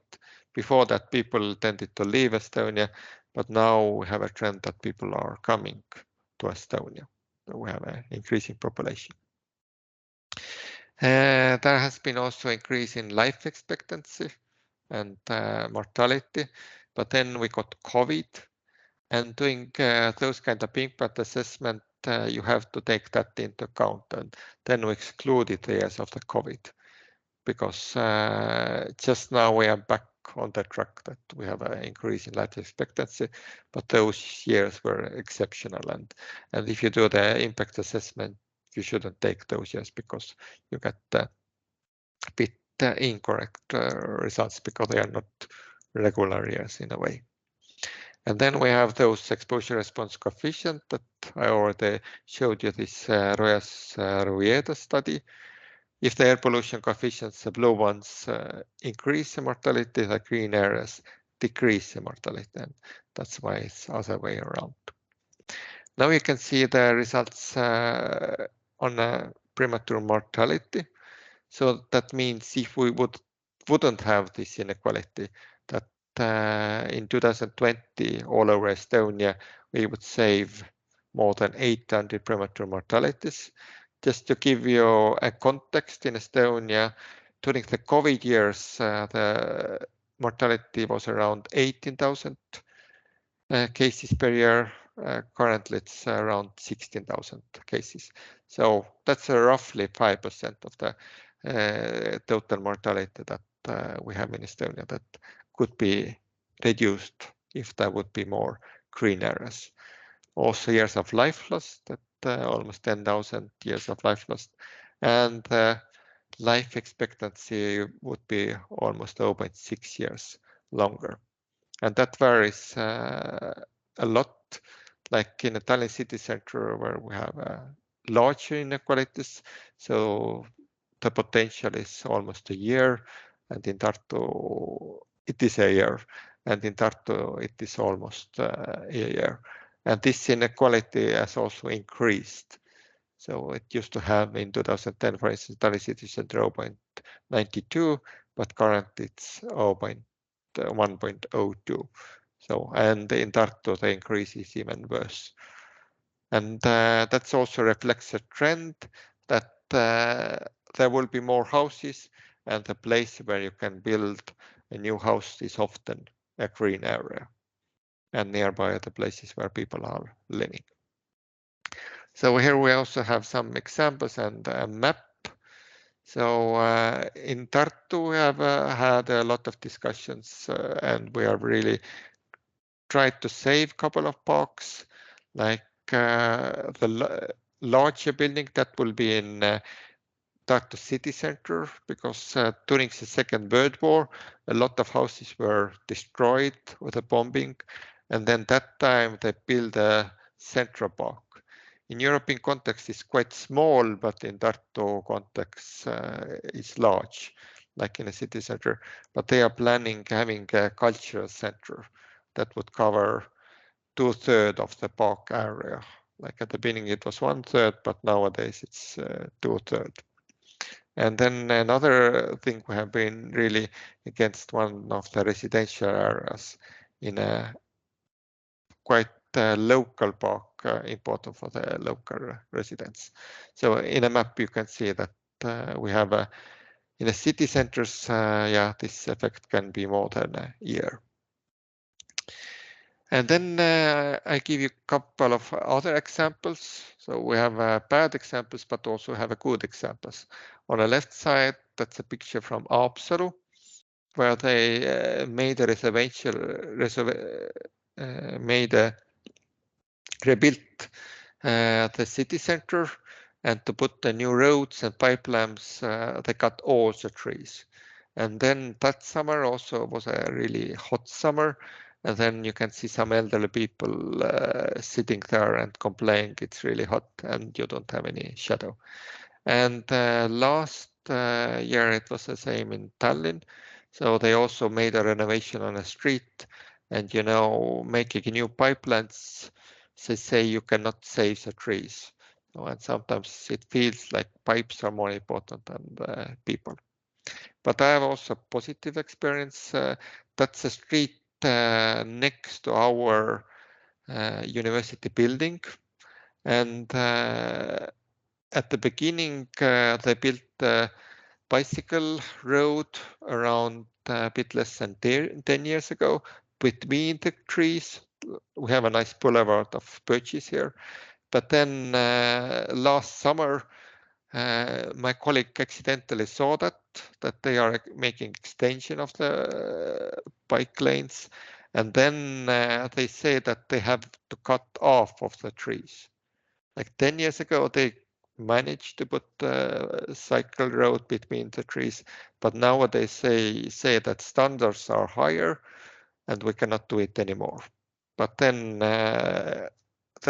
Before that, people tended to leave Estonia, but now we have a trend that people are coming to Estonia. So we have an increasing population. There has been also increase in life expectancy and mortality, but then we got COVID, and doing those kind of impact assessment, you have to take that into account, and then we excluded the years of the COVID, because just now we are back on the track that we have an increase in life expectancy, but those years were exceptional, and if you do the impact assessment, you shouldn't take those years because you get a bit incorrect results, because they are not regular years in a way. And then we have those exposure response coefficient that I already showed you, this Rojas-Rueda study. If the air pollution coefficients, the blue ones, increase the mortality, the green areas decrease the mortality, and that's why it's other way around. Now you can see the results on premature mortality. So that means if we wouldn't have this inequality, that in 2020 all over Estonia we would save more than 800 premature mortalities. Just to give you a context, in Estonia during the COVID years, the mortality was around 18,000 cases per year. Currently it's around 16,000 cases. So that's roughly 5% of the total mortality that we have in Estonia that could be reduced if there would be more green areas. Also years of life lost, that almost 10,000 years of life lost, and life expectancy would be almost 0.6 years longer. And that varies a lot, like in the Tallinn city center where we have larger inequalities. So the potential is almost a year, and in Tartu it is a year, and in Tartu it is almost a year. And this inequality has also increased. So it used to have in 2010, for instance, Tallinn city center 0.92, but currently it's 1.02. So, and in Tartu the increase is even worse. And that also reflects a trend that there will be more houses, and the place where you can build a new house is often a green area, and nearby are the places where people are living. So here we also have some examples and a map. So in Tartu we have had a lot of discussions, and we have really tried to save a couple of parks, like the larger building that will be in Tartu city center, because during the Second World War, a lot of houses were destroyed with a bombing, and then that time they built a central park. in European context is quite small, but in Tartu context is large, like in a city center. But they are planning having a cultural center that would cover 2/3 of the park area. Like at the beginning it was 1/3, but nowadays it's 2/3. And then another thing, we have been really against one of the residential areas in a quite local park, important for the local residents. So in a map you can see that we have in the city centers, yeah, this effect can be more than a year. And then I give you a couple of other examples. So we have bad examples, but also have a good examples. On the left side, that's a picture from Haapsalu, where they made a rebuilt the city center, and to put the new roads and pipe lamps, they cut all the trees. And then that summer also was a really hot summer. And then you can see some elderly people sitting there and complaining it's really hot and you don't have any shadow. And last year it was the same in Tallinn. So they also made a renovation on a street, and making new pipelines, they say you cannot save the trees. And sometimes it feels like pipes are more important than people. But I have also positive experience. That's a street next to our university building, and at the beginning they built a bicycle road around a bit less than 10 years ago between the trees. We have a nice boulevard of birches here, but then last summer my colleague accidentally saw that they are making extension of the bike lanes, and then they say that they have to cut off of the trees. Like 10 years ago, they managed to put a cycle road between the trees, but nowadays say that standards are higher and we cannot do it anymore. But then there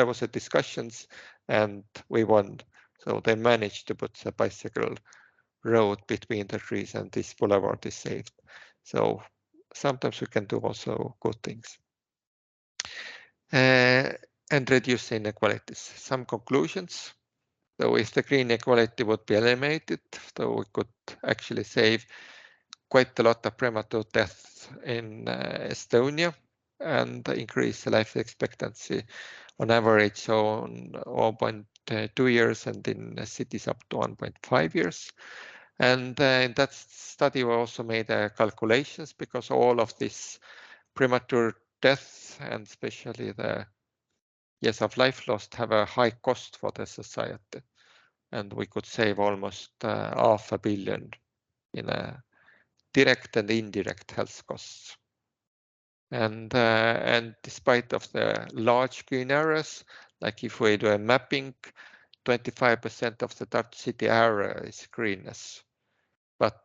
was a discussions and we won. So they managed to put the bicycle road between the trees and this boulevard is saved. So sometimes we can do also good things. And reduce inequalities. Some conclusions. So if the green equality would be eliminated, so we could actually save quite a lot of premature deaths in Estonia and increase the life expectancy on average on 1.2 years and in cities up to 1.5 years. And in that study we also made calculations, because all of this premature death and especially the years of life lost have a high cost for the society. And we could save almost 500 million in a direct and indirect health costs. And despite of the large green areas, like if we do a mapping, 25% of the Tartu city area is greenness. But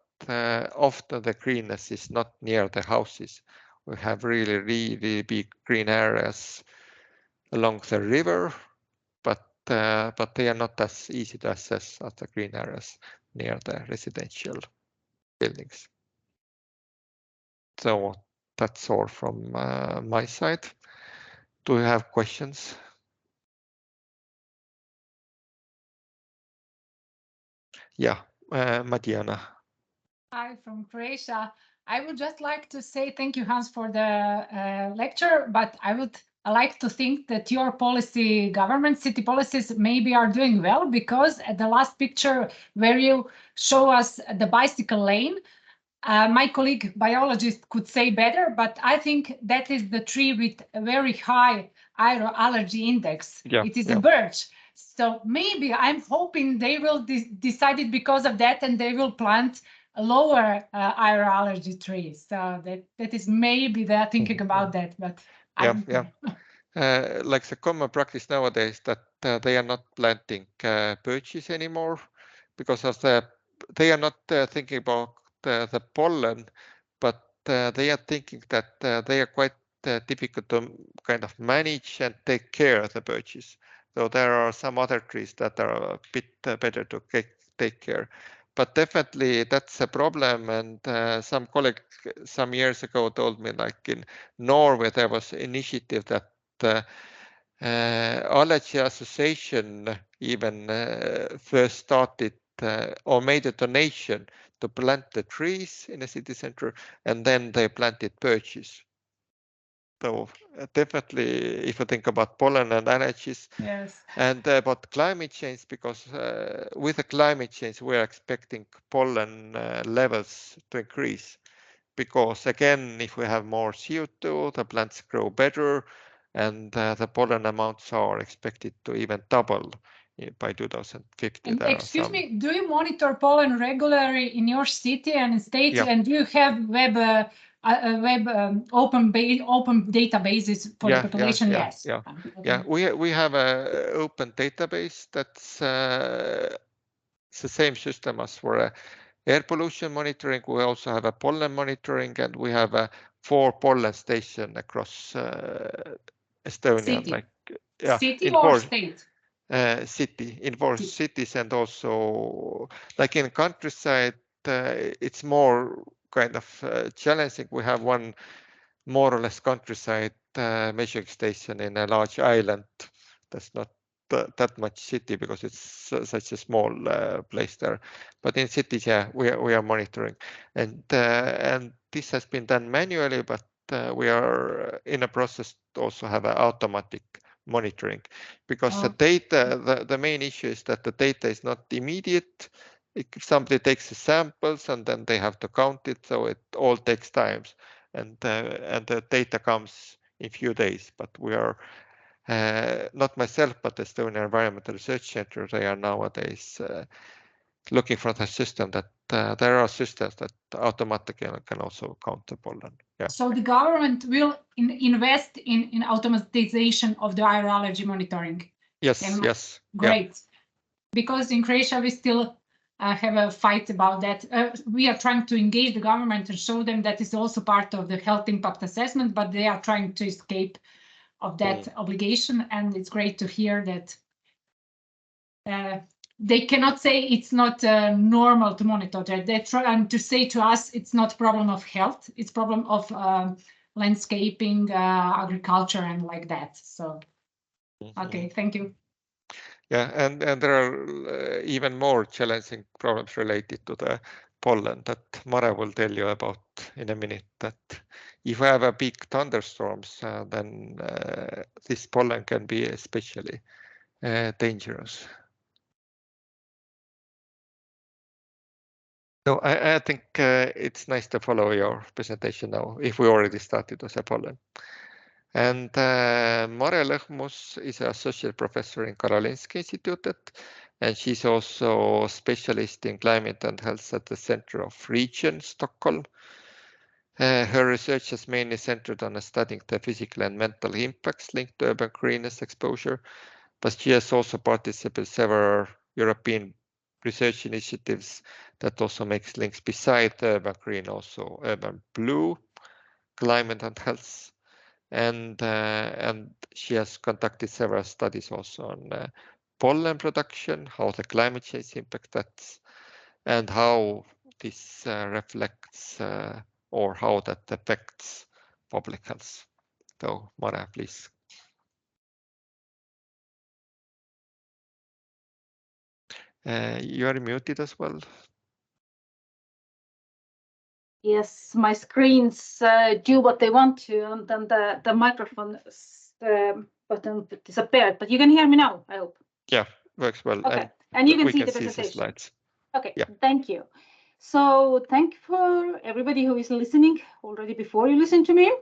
often the greenness is not near the houses. We have really, really big green areas along the river, but they are not as easy to assess as the green areas near the residential buildings. So that's all from my side. Do you have questions? Yeah, Madiana. Hi, from Croatia. I would just like to say thank you, Hans, for the lecture, but I would like to think that your policy, government city policies maybe are doing well, because at the last picture where you show us the bicycle lane, my colleague biologist could say better, but I think that is the tree with a very high aero allergy index. Yeah, it is a birch. So maybe I'm hoping they will decide it because of that, and they will plant lower aero allergy trees. So that is maybe they're thinking about that, but like the common practice nowadays that they are not planting birches anymore, because of they are not thinking about the pollen, but they are thinking that they are quite difficult to kind of manage and take care of the birches. So there are some other trees that are a bit better to take care. But definitely that's a problem. And some colleague some years ago told me, like in Norway, there was an initiative that Allergy Association even first started or made a donation to plant the trees in the city center, and then they planted birches. So definitely, if you think about pollen and allergies, Yes. and about climate change, because with the climate change, we're expecting pollen levels to increase. Because again, if we have more CO2, the plants grow better, and the pollen amounts are expected to even double by 2050. And excuse me, do you monitor pollen regularly in your city and state? Yeah. And do you have web open databases for the population? Yes. Yeah. We have a open database that's the same system as for air pollution monitoring. We also have a pollen monitoring, and we have 4 pollen stations across Estonia. City. Like City or state? City, in 4 cities, and also like in countryside, it's more kind of challenging. We have one more or less countryside measuring station in a large island. That's not that much city because it's such a small place there. But in cities, yeah, we are monitoring, and this has been done manually, but we are in a process to also have an automatic monitoring, because the data, the main issue is that the data is not immediate. If somebody takes the samples and then they have to count it, so it all takes time, and the data comes in few days. But we are not myself, but the Estonian Environmental Research Center, they are nowadays looking for the system that there are systems that automatically can also count the pollen. Yeah. So the government will invest in automatization of the air allergy monitoring. Yes, yes. Great. Yeah. Because in Croatia, we still have a fight about that. We are trying to engage the government and show them that it's also part of the health impact assessment, but they are trying to escape of that obligation. And it's great to hear that they cannot say it's not normal to monitor that. They're trying to say to us it's not a problem of health, it's a problem of landscaping, agriculture, and like that. So, okay, thank you. Yeah, and there are even more challenging problems related to the pollen that Mare will tell you about in a minute. That if we have a big thunderstorms, then this pollen can be especially dangerous. So I think it's nice to follow your presentation now, if we already started with the pollen. And Mare Lõhmus is an associate professor in Karolinska Institutet, and she's also a specialist in climate and health at the Center of Region, Stockholm. Her research has mainly centered on studying the physical and mental impacts linked to urban greenness exposure, but she has also participated in several European research initiatives that also makes links beside urban green, also urban blue, climate and health. And she has conducted several studies also on pollen production, how the climate change impacts that, and how this reflects or how that affects public health. So, Mare, please. You are muted as well. Yes, my screens do what they want to, and then the microphone button disappeared. But you can hear me now, I hope. Yeah, works well. Okay, and you can see the presentation. The slides. Okay, yeah. Thank you. So thank you for everybody who is listening already before you listen to me.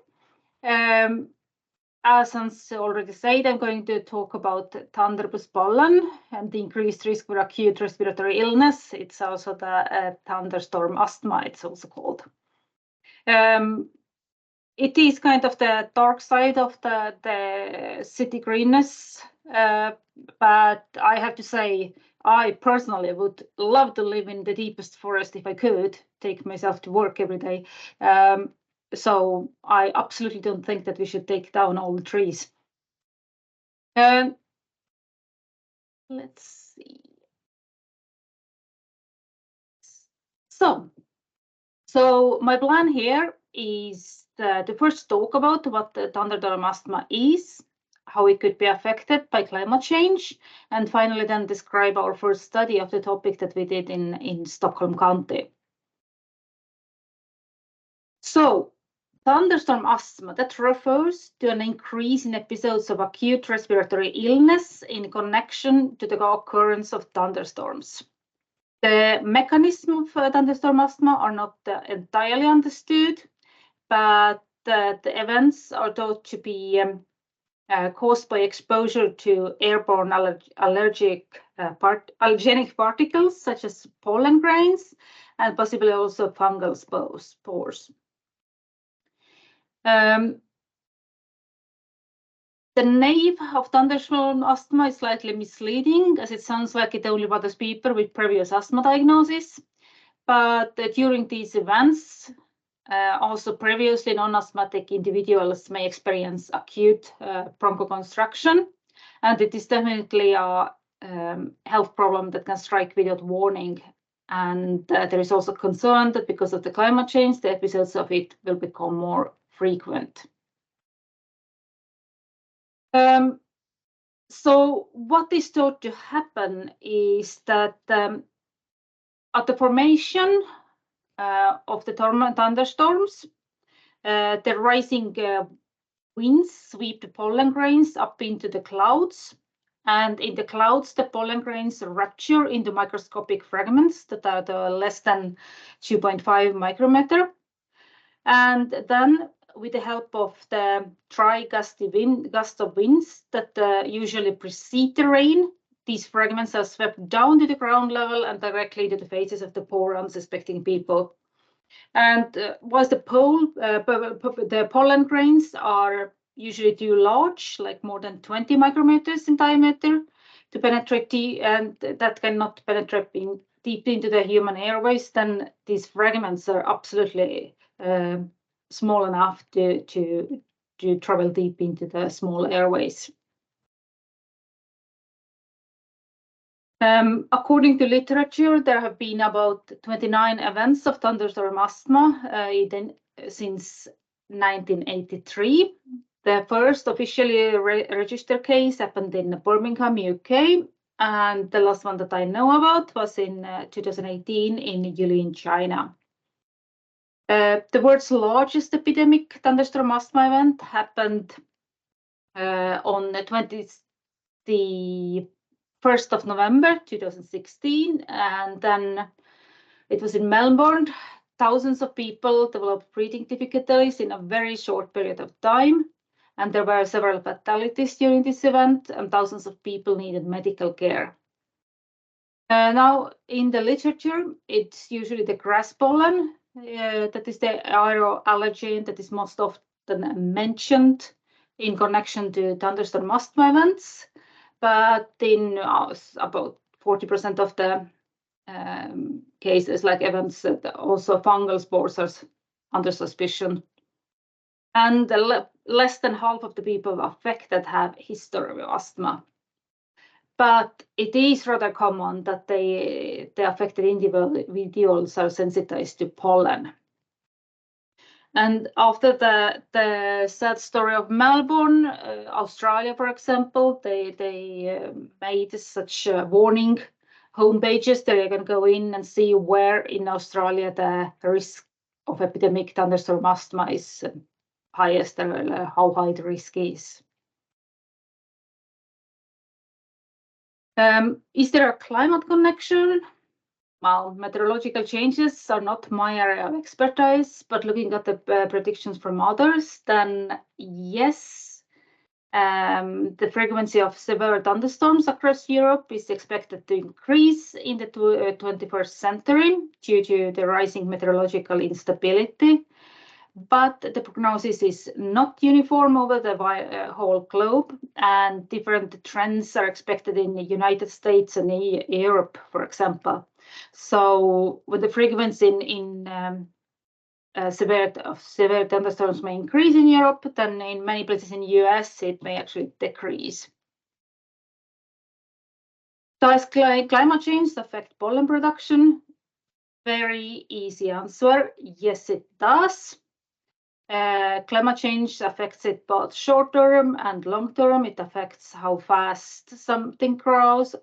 As Hans already said, I'm going to talk about thunder pollen and the increased risk for acute respiratory illness. It's also the thunderstorm asthma, it's also called. It is kind of the dark side of the city greenness, but I have to say, I personally would love to live in the deepest forest if I could, take myself to work every day. So I absolutely don't think that we should take down all the trees. let's see. So my plan here is to first talk about what the thunderstorm asthma is, how it could be affected by climate change, and finally then describe our first study of the topic that we did in Stockholm County. So thunderstorm asthma, that refers to an increase in episodes of acute respiratory illness in connection to the occurrence of thunderstorms. The mechanism of thunderstorm asthma are not entirely understood, but the events are thought to be caused by exposure to airborne allergenic particles such as pollen grains and possibly also fungal spores. The name of thunderstorm asthma is slightly misleading, as it sounds like it only bothers people with previous asthma diagnosis. But during these events, also previously non-asthmatic individuals may experience acute bronchoconstriction, and it is definitely a health problem that can strike without warning. And there is also concern that because of the climate change, the episodes of it will become more frequent. So what is thought to happen is that at the formation of the thunderstorms, the rising winds sweep the pollen grains up into the clouds. And in the clouds, the pollen grains rupture into microscopic fragments that are less than 2.5 micrometer. And then with the help of the dry gust of winds that usually precede the rain, these fragments are swept down to the ground level and directly to the faces of the poor unsuspecting people. And whilst the pollen grains are usually too large, like more than 20 micrometers in diameter, to penetrate and that cannot penetrate deep into the human airways, then these fragments are absolutely small enough to travel deep into the small airways. According to literature, there have been about 29 events of thunderstorm asthma since 1983. The first officially registered case happened in Birmingham, UK, and the last one that I know about was in 2018 in Yulin, China. The world's largest epidemic thunderstorm asthma event happened on the 21st of November 2016, and then it was in Melbourne. Thousands of people developed breathing difficulties in a very short period of time, and there were several fatalities during this event, and thousands of people needed medical care. Now, in the literature, it's usually the grass pollen that is the aeroallergen that is most often mentioned in connection to thunderstorm asthma events, but in about 40% of the cases, like events, also fungal spores are under suspicion. And less than half of the people affected have history of asthma. But it is rather common that the affected individuals are sensitized to pollen. And after the sad story of Melbourne, Australia, for example, they made such warning home pages that you can go in and see where in Australia the risk of epidemic thunderstorm asthma is highest, and how high the risk is. Is there a climate connection? Well, meteorological changes are not my area of expertise, but looking at the predictions from others, then yes, the frequency of severe thunderstorms across Europe is expected to increase in the 21st century due to the rising meteorological instability. But the prognosis is not uniform over the whole globe, and different trends are expected in the United States and Europe, for example. So with the frequency in severe thunderstorms may increase in Europe, then in many places in the US it may actually decrease. Does climate change affect pollen production? Very easy answer. Yes, it does. Climate change affects it both short term and long term. It affects how fast something grows,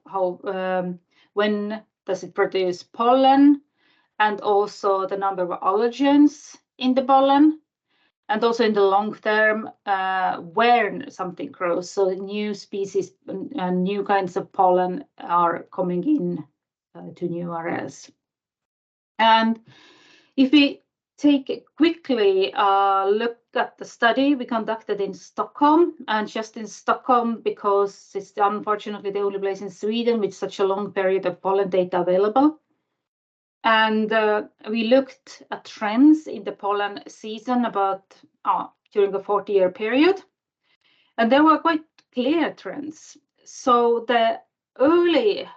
when does it produce pollen, and also the number of allergens in the pollen, and also in the long term where something grows. So new species and new kinds of pollen are coming in to new areas. And if we take quickly a look at the study we conducted in Stockholm, and just in Stockholm because it's unfortunately the only place in Sweden with such a long period of pollen data available. And we looked at trends in the pollen season about during a 40-year period, and there were quite clear trends. So the early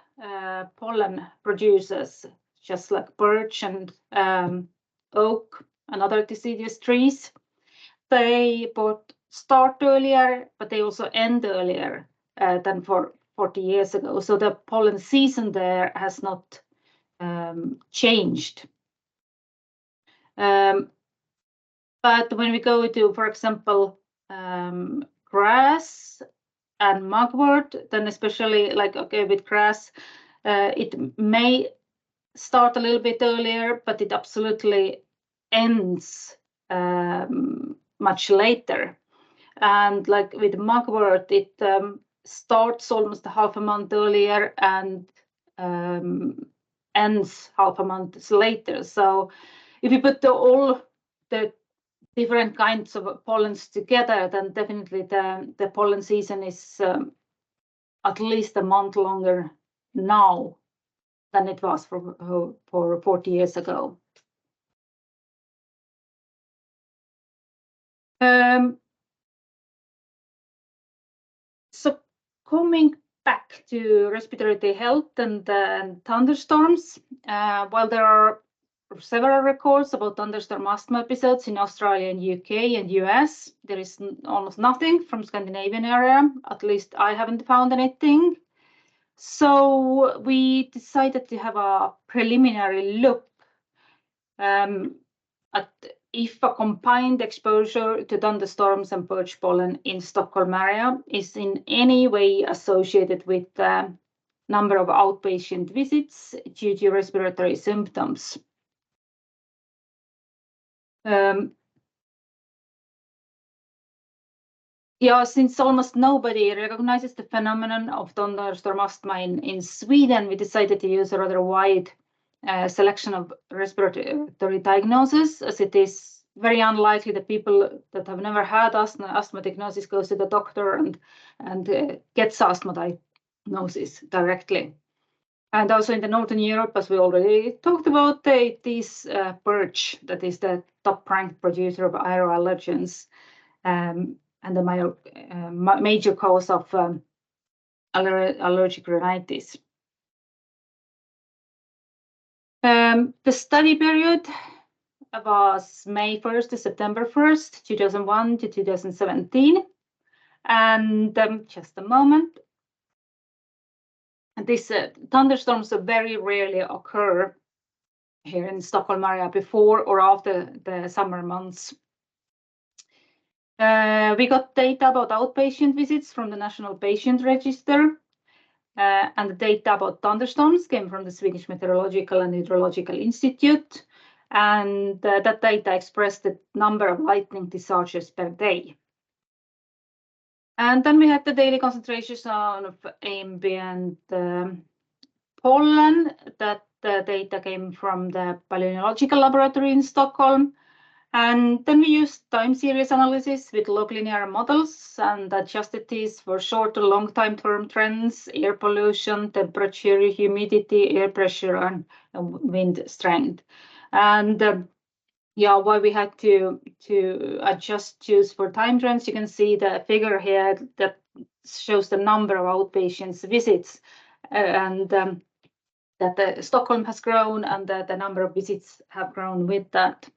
pollen producers, just like birch and oak and other deciduous trees, they both start earlier, but they also end earlier than for 40 years ago. So the pollen season there has not changed. But when we go to, for example, grass and mugwort, then especially with grass, it may start a little bit earlier, but it absolutely ends much later. And like with mugwort, it starts almost half a month earlier and ends half a month later. So if you put all the different kinds of pollens together, then definitely the pollen season is at least a month longer now than it was for 40 years ago. So coming back to respiratory health and thunderstorms, while there are several records about thunderstorm asthma episodes in Australia and UK and US, there is almost nothing from Scandinavian area. At least I haven't found anything. So we decided to have a preliminary look at if a combined exposure to thunderstorms and birch pollen in Stockholm area is in any way associated with the number of outpatient visits due to respiratory symptoms. Since almost nobody recognizes the phenomenon of thunderstorm asthma in Sweden, we decided to use a rather wide selection of respiratory diagnosis, as it is very unlikely that people that have never had asthma diagnosis goes to the doctor and gets asthma diagnosis directly. And also in the Northern Europe, as we already talked about, this birch, that is the top-ranked producer of aeroallergens, and the major cause of allergic rhinitis. The study period was May 1st to September 1st, 2001 to 2017. And just a moment. And these thunderstorms very rarely occur here in Stockholm area before or after the summer months. We got data about outpatient visits from the National Patient Register, and the data about thunderstorms came from the Swedish Meteorological and Hydrological Institute, and that data expressed the number of lightning discharges per day. And then we had the daily concentrations of ambient pollen. That data came from the Palynological Laboratory in Stockholm. And then we used time series analysis with log linear models and adjusted these for short to long time term trends, air pollution, temperature, humidity, air pressure, and wind strength. And why we had to choose for time trends, you can see the figure here that shows the number of outpatients visits, and that Stockholm has grown and that the number of visits have grown with that.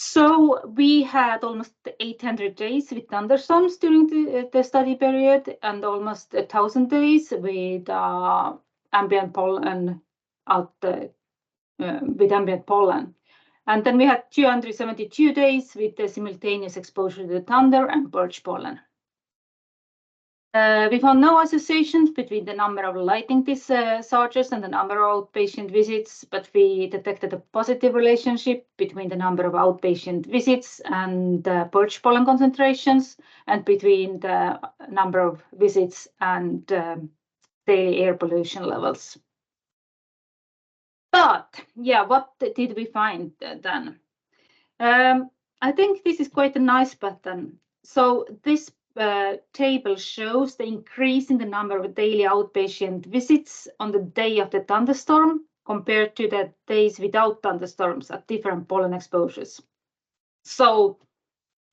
So we had almost 800 days with thunderstorms during the study period, and almost 1,000 days with ambient pollen with ambient pollen. And then we had 272 days with the simultaneous exposure to the thunder and birch pollen. We found no associations between the number of lighting discharges and the number of outpatient visits, but we detected a positive relationship between the number of outpatient visits and birch pollen concentrations, and between the number of visits and daily air pollution levels. But yeah, what did we find then? I think this is quite a nice pattern. So this table shows the increase in the number of daily outpatient visits on the day of the thunderstorm compared to the days without thunderstorms at different pollen exposures. So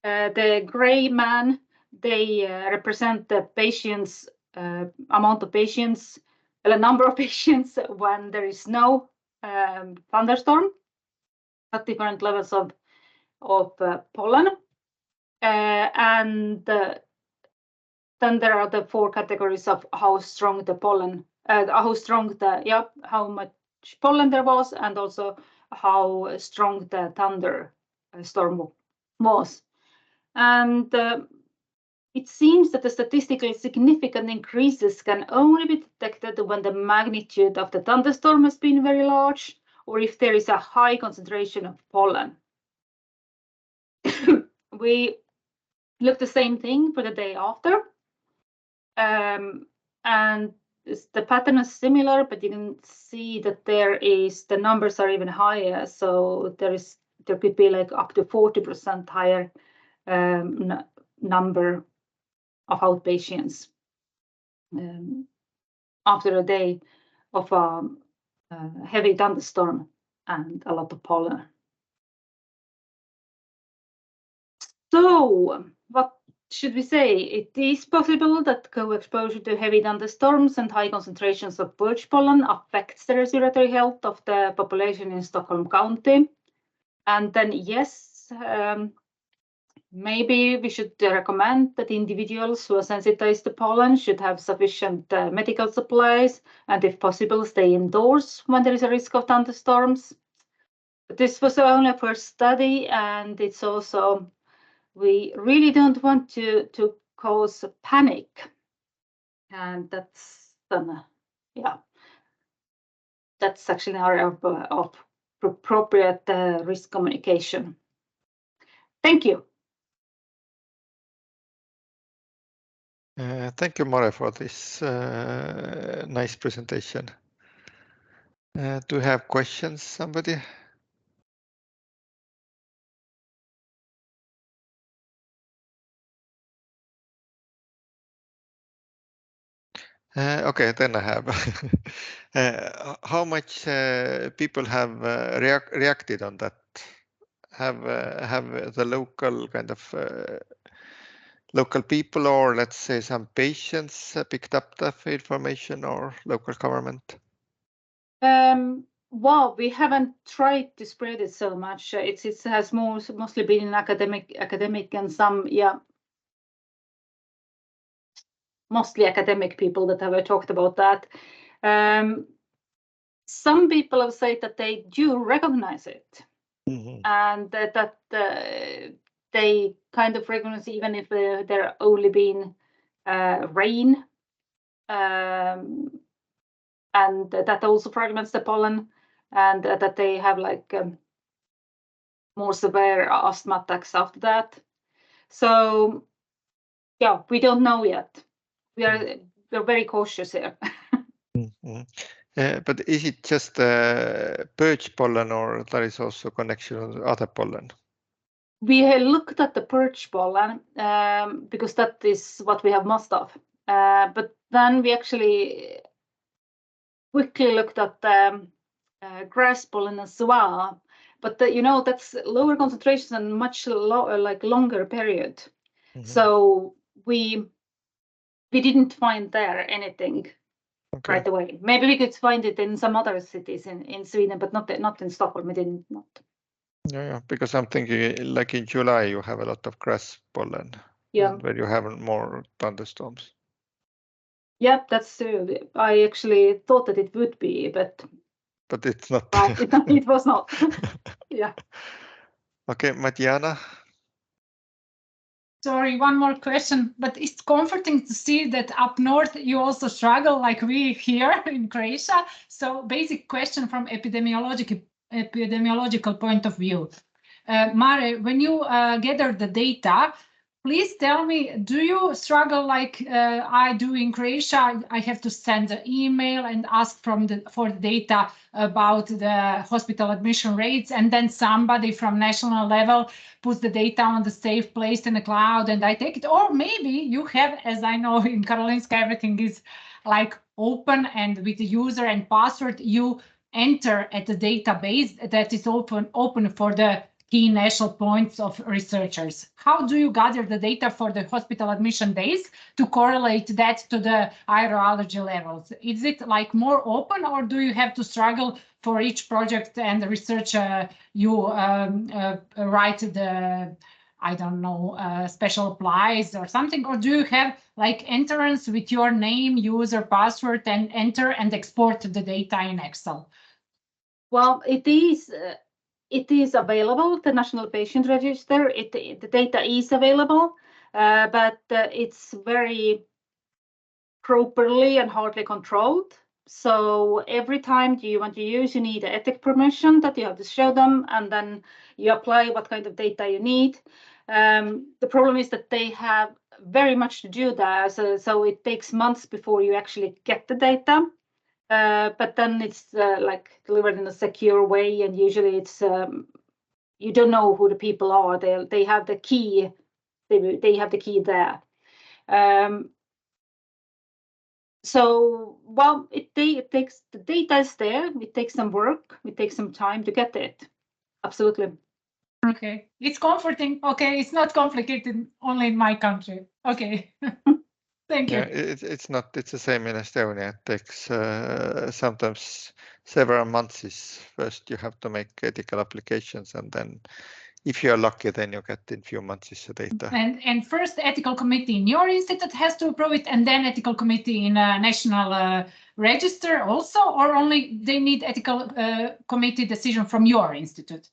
the gray man, they represent the patients, amount of patients, the number of patients when there is no thunderstorm at different levels of pollen. And then there are the 4 categories of how strong the pollen, how much pollen there was, and also how strong the thunderstorm was. And it seems that the statistically significant increases can only be detected when the magnitude of the thunderstorm has been very large, or if there is a high concentration of pollen. We looked the same thing for the day after. And the pattern is similar, but you can see that the numbers are even higher. So there could be like up to 40% higher number of outpatients after a day of a heavy thunderstorm and a lot of pollen. So what should we say? It is possible that co-exposure to heavy thunderstorms and high concentrations of birch pollen affects the respiratory health of the population in Stockholm County. And then yes, maybe we should recommend that individuals who are sensitized to pollen should have sufficient medical supplies, and if possible, stay indoors when there is a risk of thunderstorms. But this was only a first study, and it's also, we really don't want to cause panic. And that's, that's actually our of appropriate risk communication. Thank you. Thank you, Mare, for this nice presentation. Do you have questions, somebody? Okay, then I have. How much people have reacted on that? Have the local kind of local people, or let's say some patients, picked up the information, or local government? Well, we haven't tried to spread it so much. It has mostly been in academic and some, mostly academic people that have talked about that. Some people have said that they do recognize it, and that they kind of recognize even if there only been rain, and that also fragments the pollen, and that they have like more severe asthma attacks after that. So yeah, we don't know yet. We're very cautious here. But is it just birch pollen, or there is also connection with other pollen? We have looked at the birch pollen because that is what we have most of. But then we actually quickly looked at the grass pollen as well. But that's lower concentrations and much longer period. So we didn't find there anything right away. Maybe we could find it in some other cities in Sweden, but not in Stockholm. We didn't. Yeah, because I'm thinking like in July you have a lot of grass pollen. Yeah. And where you have more thunderstorms. Yeah, that's true. I actually thought that it would be, but it's not. it was not. Yeah. Okay, Matiana. Sorry, one more question, but it's comforting to see that up north you also struggle like we here in Croatia. So basic question from epidemiological point of view. Mare, when you gather the data, please tell me, do you struggle like I do in Croatia? I have to send an email and ask for the data about the hospital admission rates, and then somebody from national level puts the data on the safe place in the cloud and I take it. Or maybe you have, as I know in Karolinska, everything is like open, and with the user and password, you enter at the database that is open for the key national points of researchers. How do you gather the data for the hospital admission days to correlate that to the aeroallergy levels? Is it like more open, or do you have to struggle for each project and the research you write the, I don't know, special applies or something? Or do you have like entrance with your name, user, password, and enter and export the data in Excel? Well, it is available, the National Patient Register. The data is available, but it's very properly and hardly controlled. So every time you want to use, you need an ethic permission that you have to show them, and then you apply what kind of data you need. The problem is that they have very much to do there, so it takes months before you actually get the data. But then it's like delivered in a secure way, and usually it's you don't know who the people are. They have the key. They have the key there. So well, it takes, the data is there. It takes some work. It takes some time to get it. Absolutely. Okay, it's comforting. Okay, it's not complicated only in my country. Okay. Thank you. Yeah, it's not. It's the same in Estonia. It takes sometimes several months. First, you have to make ethical applications, and then, if you are lucky, then you get in few months the data. And first, ethical committee in your institute has to approve it, and then ethical committee in a national register also, or only they need ethical committee decision from your institute?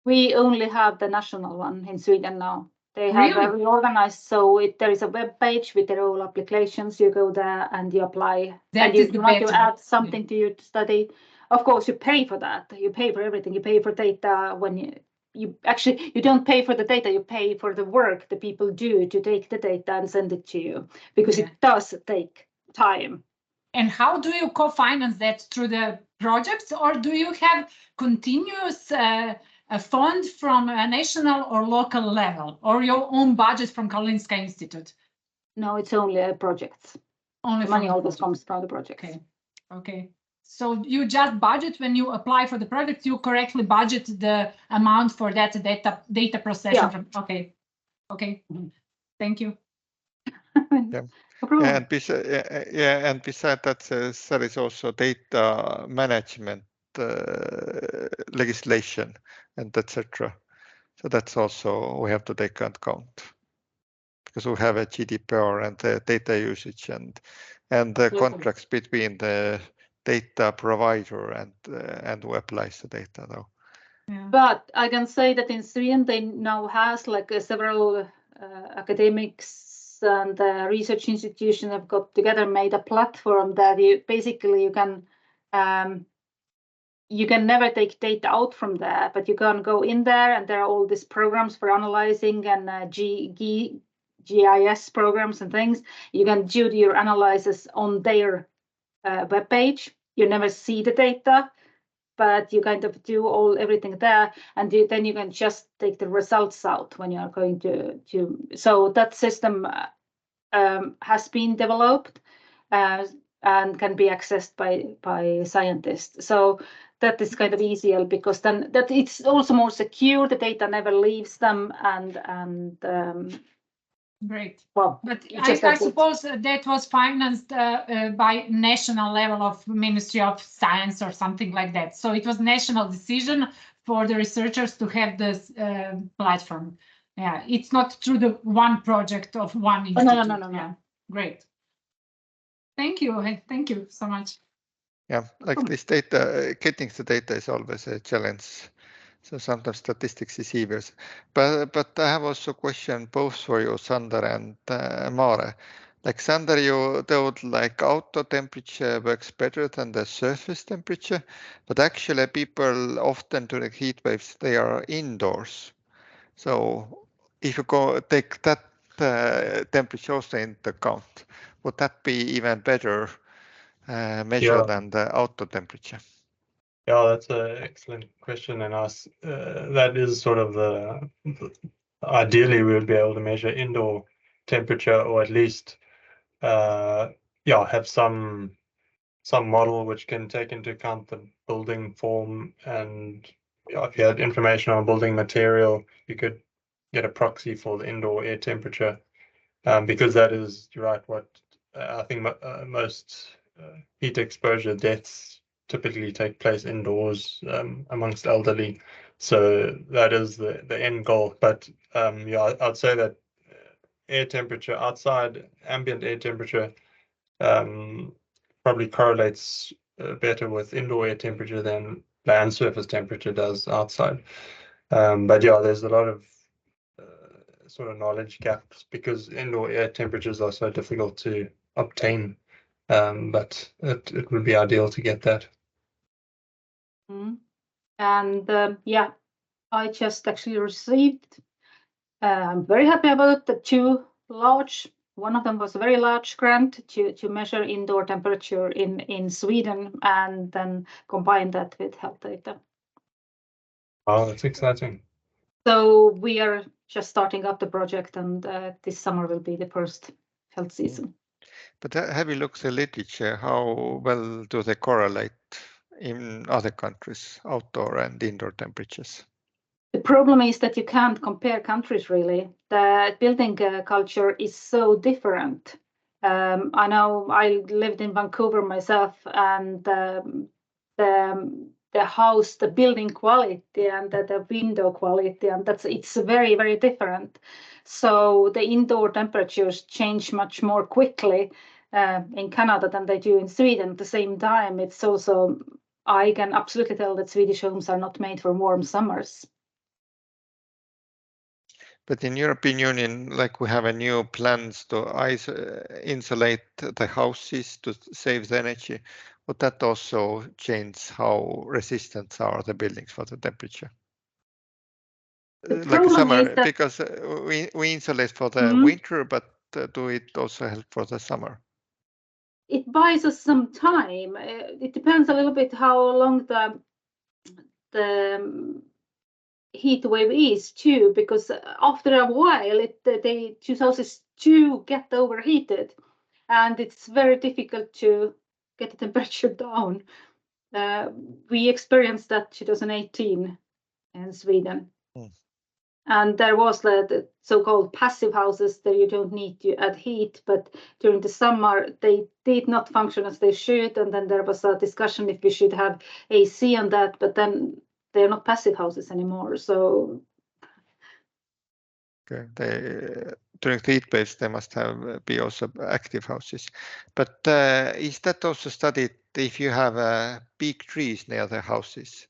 We only have the national one in Sweden now. They have Really? reorganized, so there is a web page with their all applications. You go there and you apply. That and you is the want to better. add something to your study. Of course, you pay for that. You pay for everything. You pay for data when you actually, you don't pay for the data. You pay for the work the people do to take the data and send it to you, because it does take time. And how do you co-finance that, through the projects, or do you have continuous a fund from a national or local level, or your own budget from Karolinska Institute? No, it's only projects. Only The money from always project. comes from the projects. Okay. Okay. So you just budget when you apply for the project, you correctly budget the amount for that data processing. Yeah. From, okay. Okay. Thank you. Yeah. No problem. And beside that, there is also data management legislation and etc. So that's also we have to take into account, because we have a GDPR and the data usage and the contracts between the data provider and who applies the data though. Yeah. But I can say that in Sweden they now has like several academics and research institutions have got together, made a platform that you can never take data out from there, but you can go in there, and there are all these programs for analyzing and GIS programs and things. You can do your analysis on their web page. You never see the data, but you kind of do everything there, and then you can just take the results out when you are going to. So that system has been developed and can be accessed by scientists. So that is kind of easier, because then that it's also more secure. The data never leaves them, and Great. well, But just I like suppose that was financed by national level of Ministry of Science or something like that. So it was national decision for the researchers to have this platform. Yeah, it's not through the one project of one institute. No. Yeah, great. Thank you. Thank you so much. Yeah, like this data, getting the data is always a challenge. So sometimes statistics is easier. But I have also a question both for you, Zander and Mare. Like Zander, you told like outdoor temperature works better than the surface temperature, but actually people often during heat waves, they are indoors. So if you take that temperature also into account, would that be even better measure than the outdoor temperature? Yeah, that's an excellent question, and that is sort of ideally we would be able to measure indoor temperature, or at least have some model which can take into account the building form, and if you had information on building material, you could get a proxy for the indoor air temperature, because that is, you're right, what I think most heat exposure deaths typically take place indoors amongst elderly. So that is the end goal. But I'd say that air temperature outside, ambient air temperature, probably correlates better with indoor air temperature than land surface temperature does outside. But yeah, there's a lot of sort of knowledge gaps because indoor air temperatures are so difficult to obtain. But it would be ideal to get that. And yeah, I just actually received, I'm very happy about the two large, one of them was a very large grant to measure indoor temperature in Sweden and then combine that with health data. Oh, that's exciting. So we are just starting up the project, and this summer will be the first health season. But have you looked at the literature? How well do they correlate in other countries, outdoor and indoor temperatures? The problem is that you can't compare countries really. The building culture is so different. I know I lived in Vancouver myself, and the house, the building quality and the window quality, and it's very, very different. So the indoor temperatures change much more quickly in Canada than they do in Sweden. At the same time, it's also, I can absolutely tell that Swedish homes are not made for warm summers. But in European Union, like we have a new plans to insulate the houses to save the energy. Would that also change how resistant are the buildings for the temperature? Like summer, because we insulate for the winter, but do it also help for the summer? It buys us some time. It depends a little bit how long the heat wave is too, because after a while the 2002 get overheated, and it's very difficult to get the temperature down. We experienced that 2018 in Sweden. And there was the so-called passive houses that you don't need to add heat, but during the summer they did not function as they should, and then there was a discussion if we should have AC on that, but then they're not passive houses anymore. So okay, during the heat waves they must be also active houses. But is that also studied if you have big trees near the houses?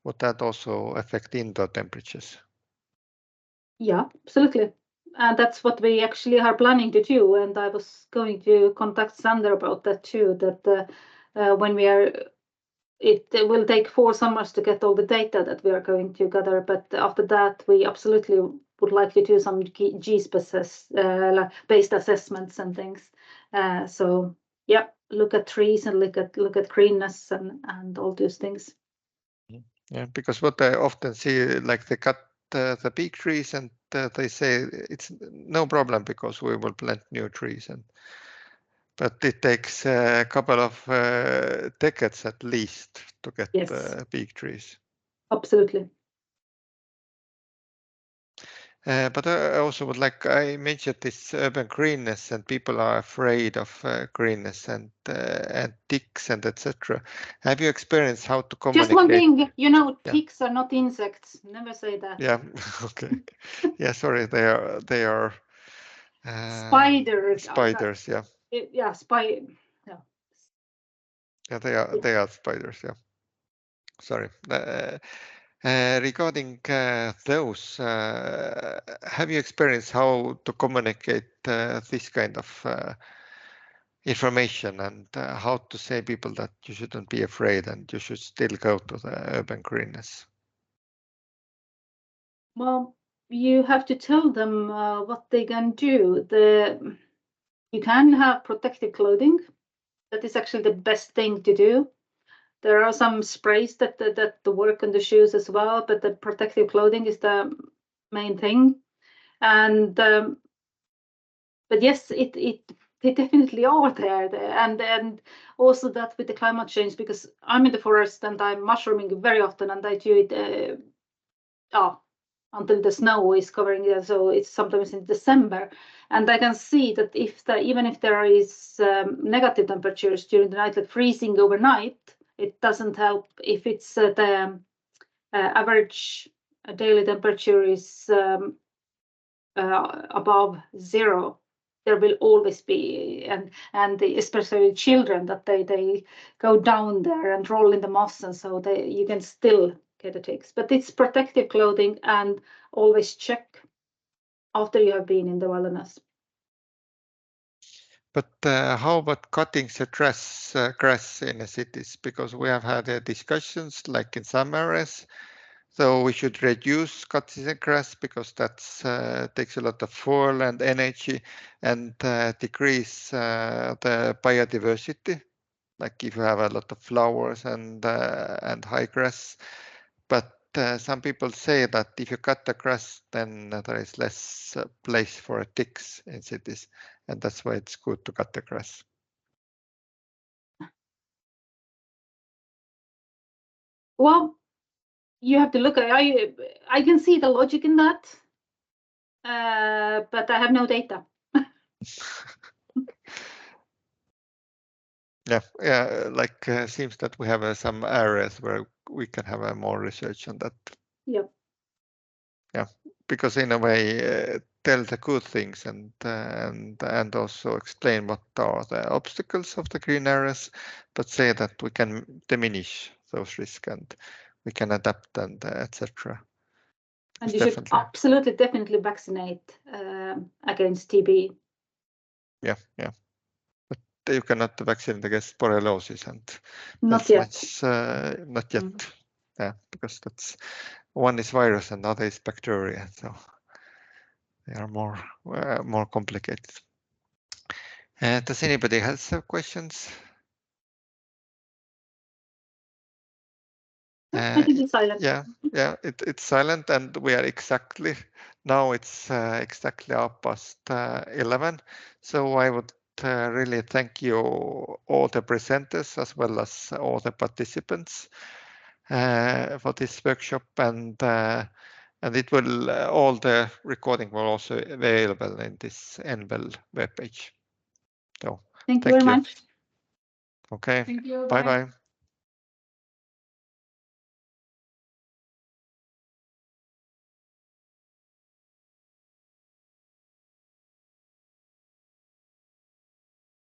Would that also affect indoor temperatures? Yeah, absolutely. And that's what we actually are planning to do. And I was going to contact Zander about that too, that when we are, it will take 4 summers to get all the data that we are going to gather. But after that, we absolutely would like to do some GSPACE-based assessments and things. So yeah, look at trees and look at greenness and all those things. Yeah, because what I often see, like they cut the big trees and they say it's no problem because we will plant new trees, but it takes a couple of decades at least to get big trees. Absolutely. But I also would like, I mentioned this urban greenness, and people are afraid of greenness and ticks and etc. Have you experienced how to communicate? Just one thing, you know, Yeah. ticks are not insects. Never say that. Yeah. Okay. Yeah. Sorry. They are Spiders. Spiders. Yeah. Yeah, Yeah. They are spiders. Yeah. Sorry. Regarding those, have you experienced how to communicate this kind of information, and how to say people that you shouldn't be afraid and you should still go to the urban greenness? Well, you have to tell them what they can do. You can have protective clothing. That is actually the best thing to do. There are some sprays that work on the shoes as well, but the protective clothing is the main thing. And but yes, they definitely are there. And also that with the climate change, because I'm in the forest and I'm mushrooming very often, and I do it until the snow is covering it. So it's sometimes in December, and I can see that even if there is negative temperatures during the night, like freezing overnight, it doesn't help if it's the average daily temperature is above 0. There will always be, and especially children, that they go down there and roll in the moss, and so you can still get the ticks. But it's protective clothing, and always check after you have been in the wilderness. But how about cutting the grass in the cities? Because we have had discussions like in some areas. So we should reduce cutting the grass because that takes a lot of fuel and energy, and decrease the biodiversity. Like if you have a lot of flowers and high grass. But some people say that if you cut the grass, then there is less place for ticks in cities, and that's why it's good to cut the grass. Well, you have to look at. I can see the logic in that, but I have no data. Yeah. Like seems that we have some areas where we can have more research on that. Yeah. Yeah, because in a way, tell the good things and also explain what are the obstacles of the green areas, but say that we can diminish those risks and we can adapt and etc. And you should absolutely, definitely vaccinate against TB. Yeah. But you cannot vaccinate against borreliosis, and not yet. Not yet. Yeah, because that's one is virus and other is bacteria, so they are more complicated. Does anybody have some questions? I think it's silent. Yeah, it's silent, and we are exactly 11. So I would really thank you, all the presenters as well as all the participants for this workshop, and it will all the recording will also available in this ENBEL webpage. So thank you very much. Okay. Thank you. Bye.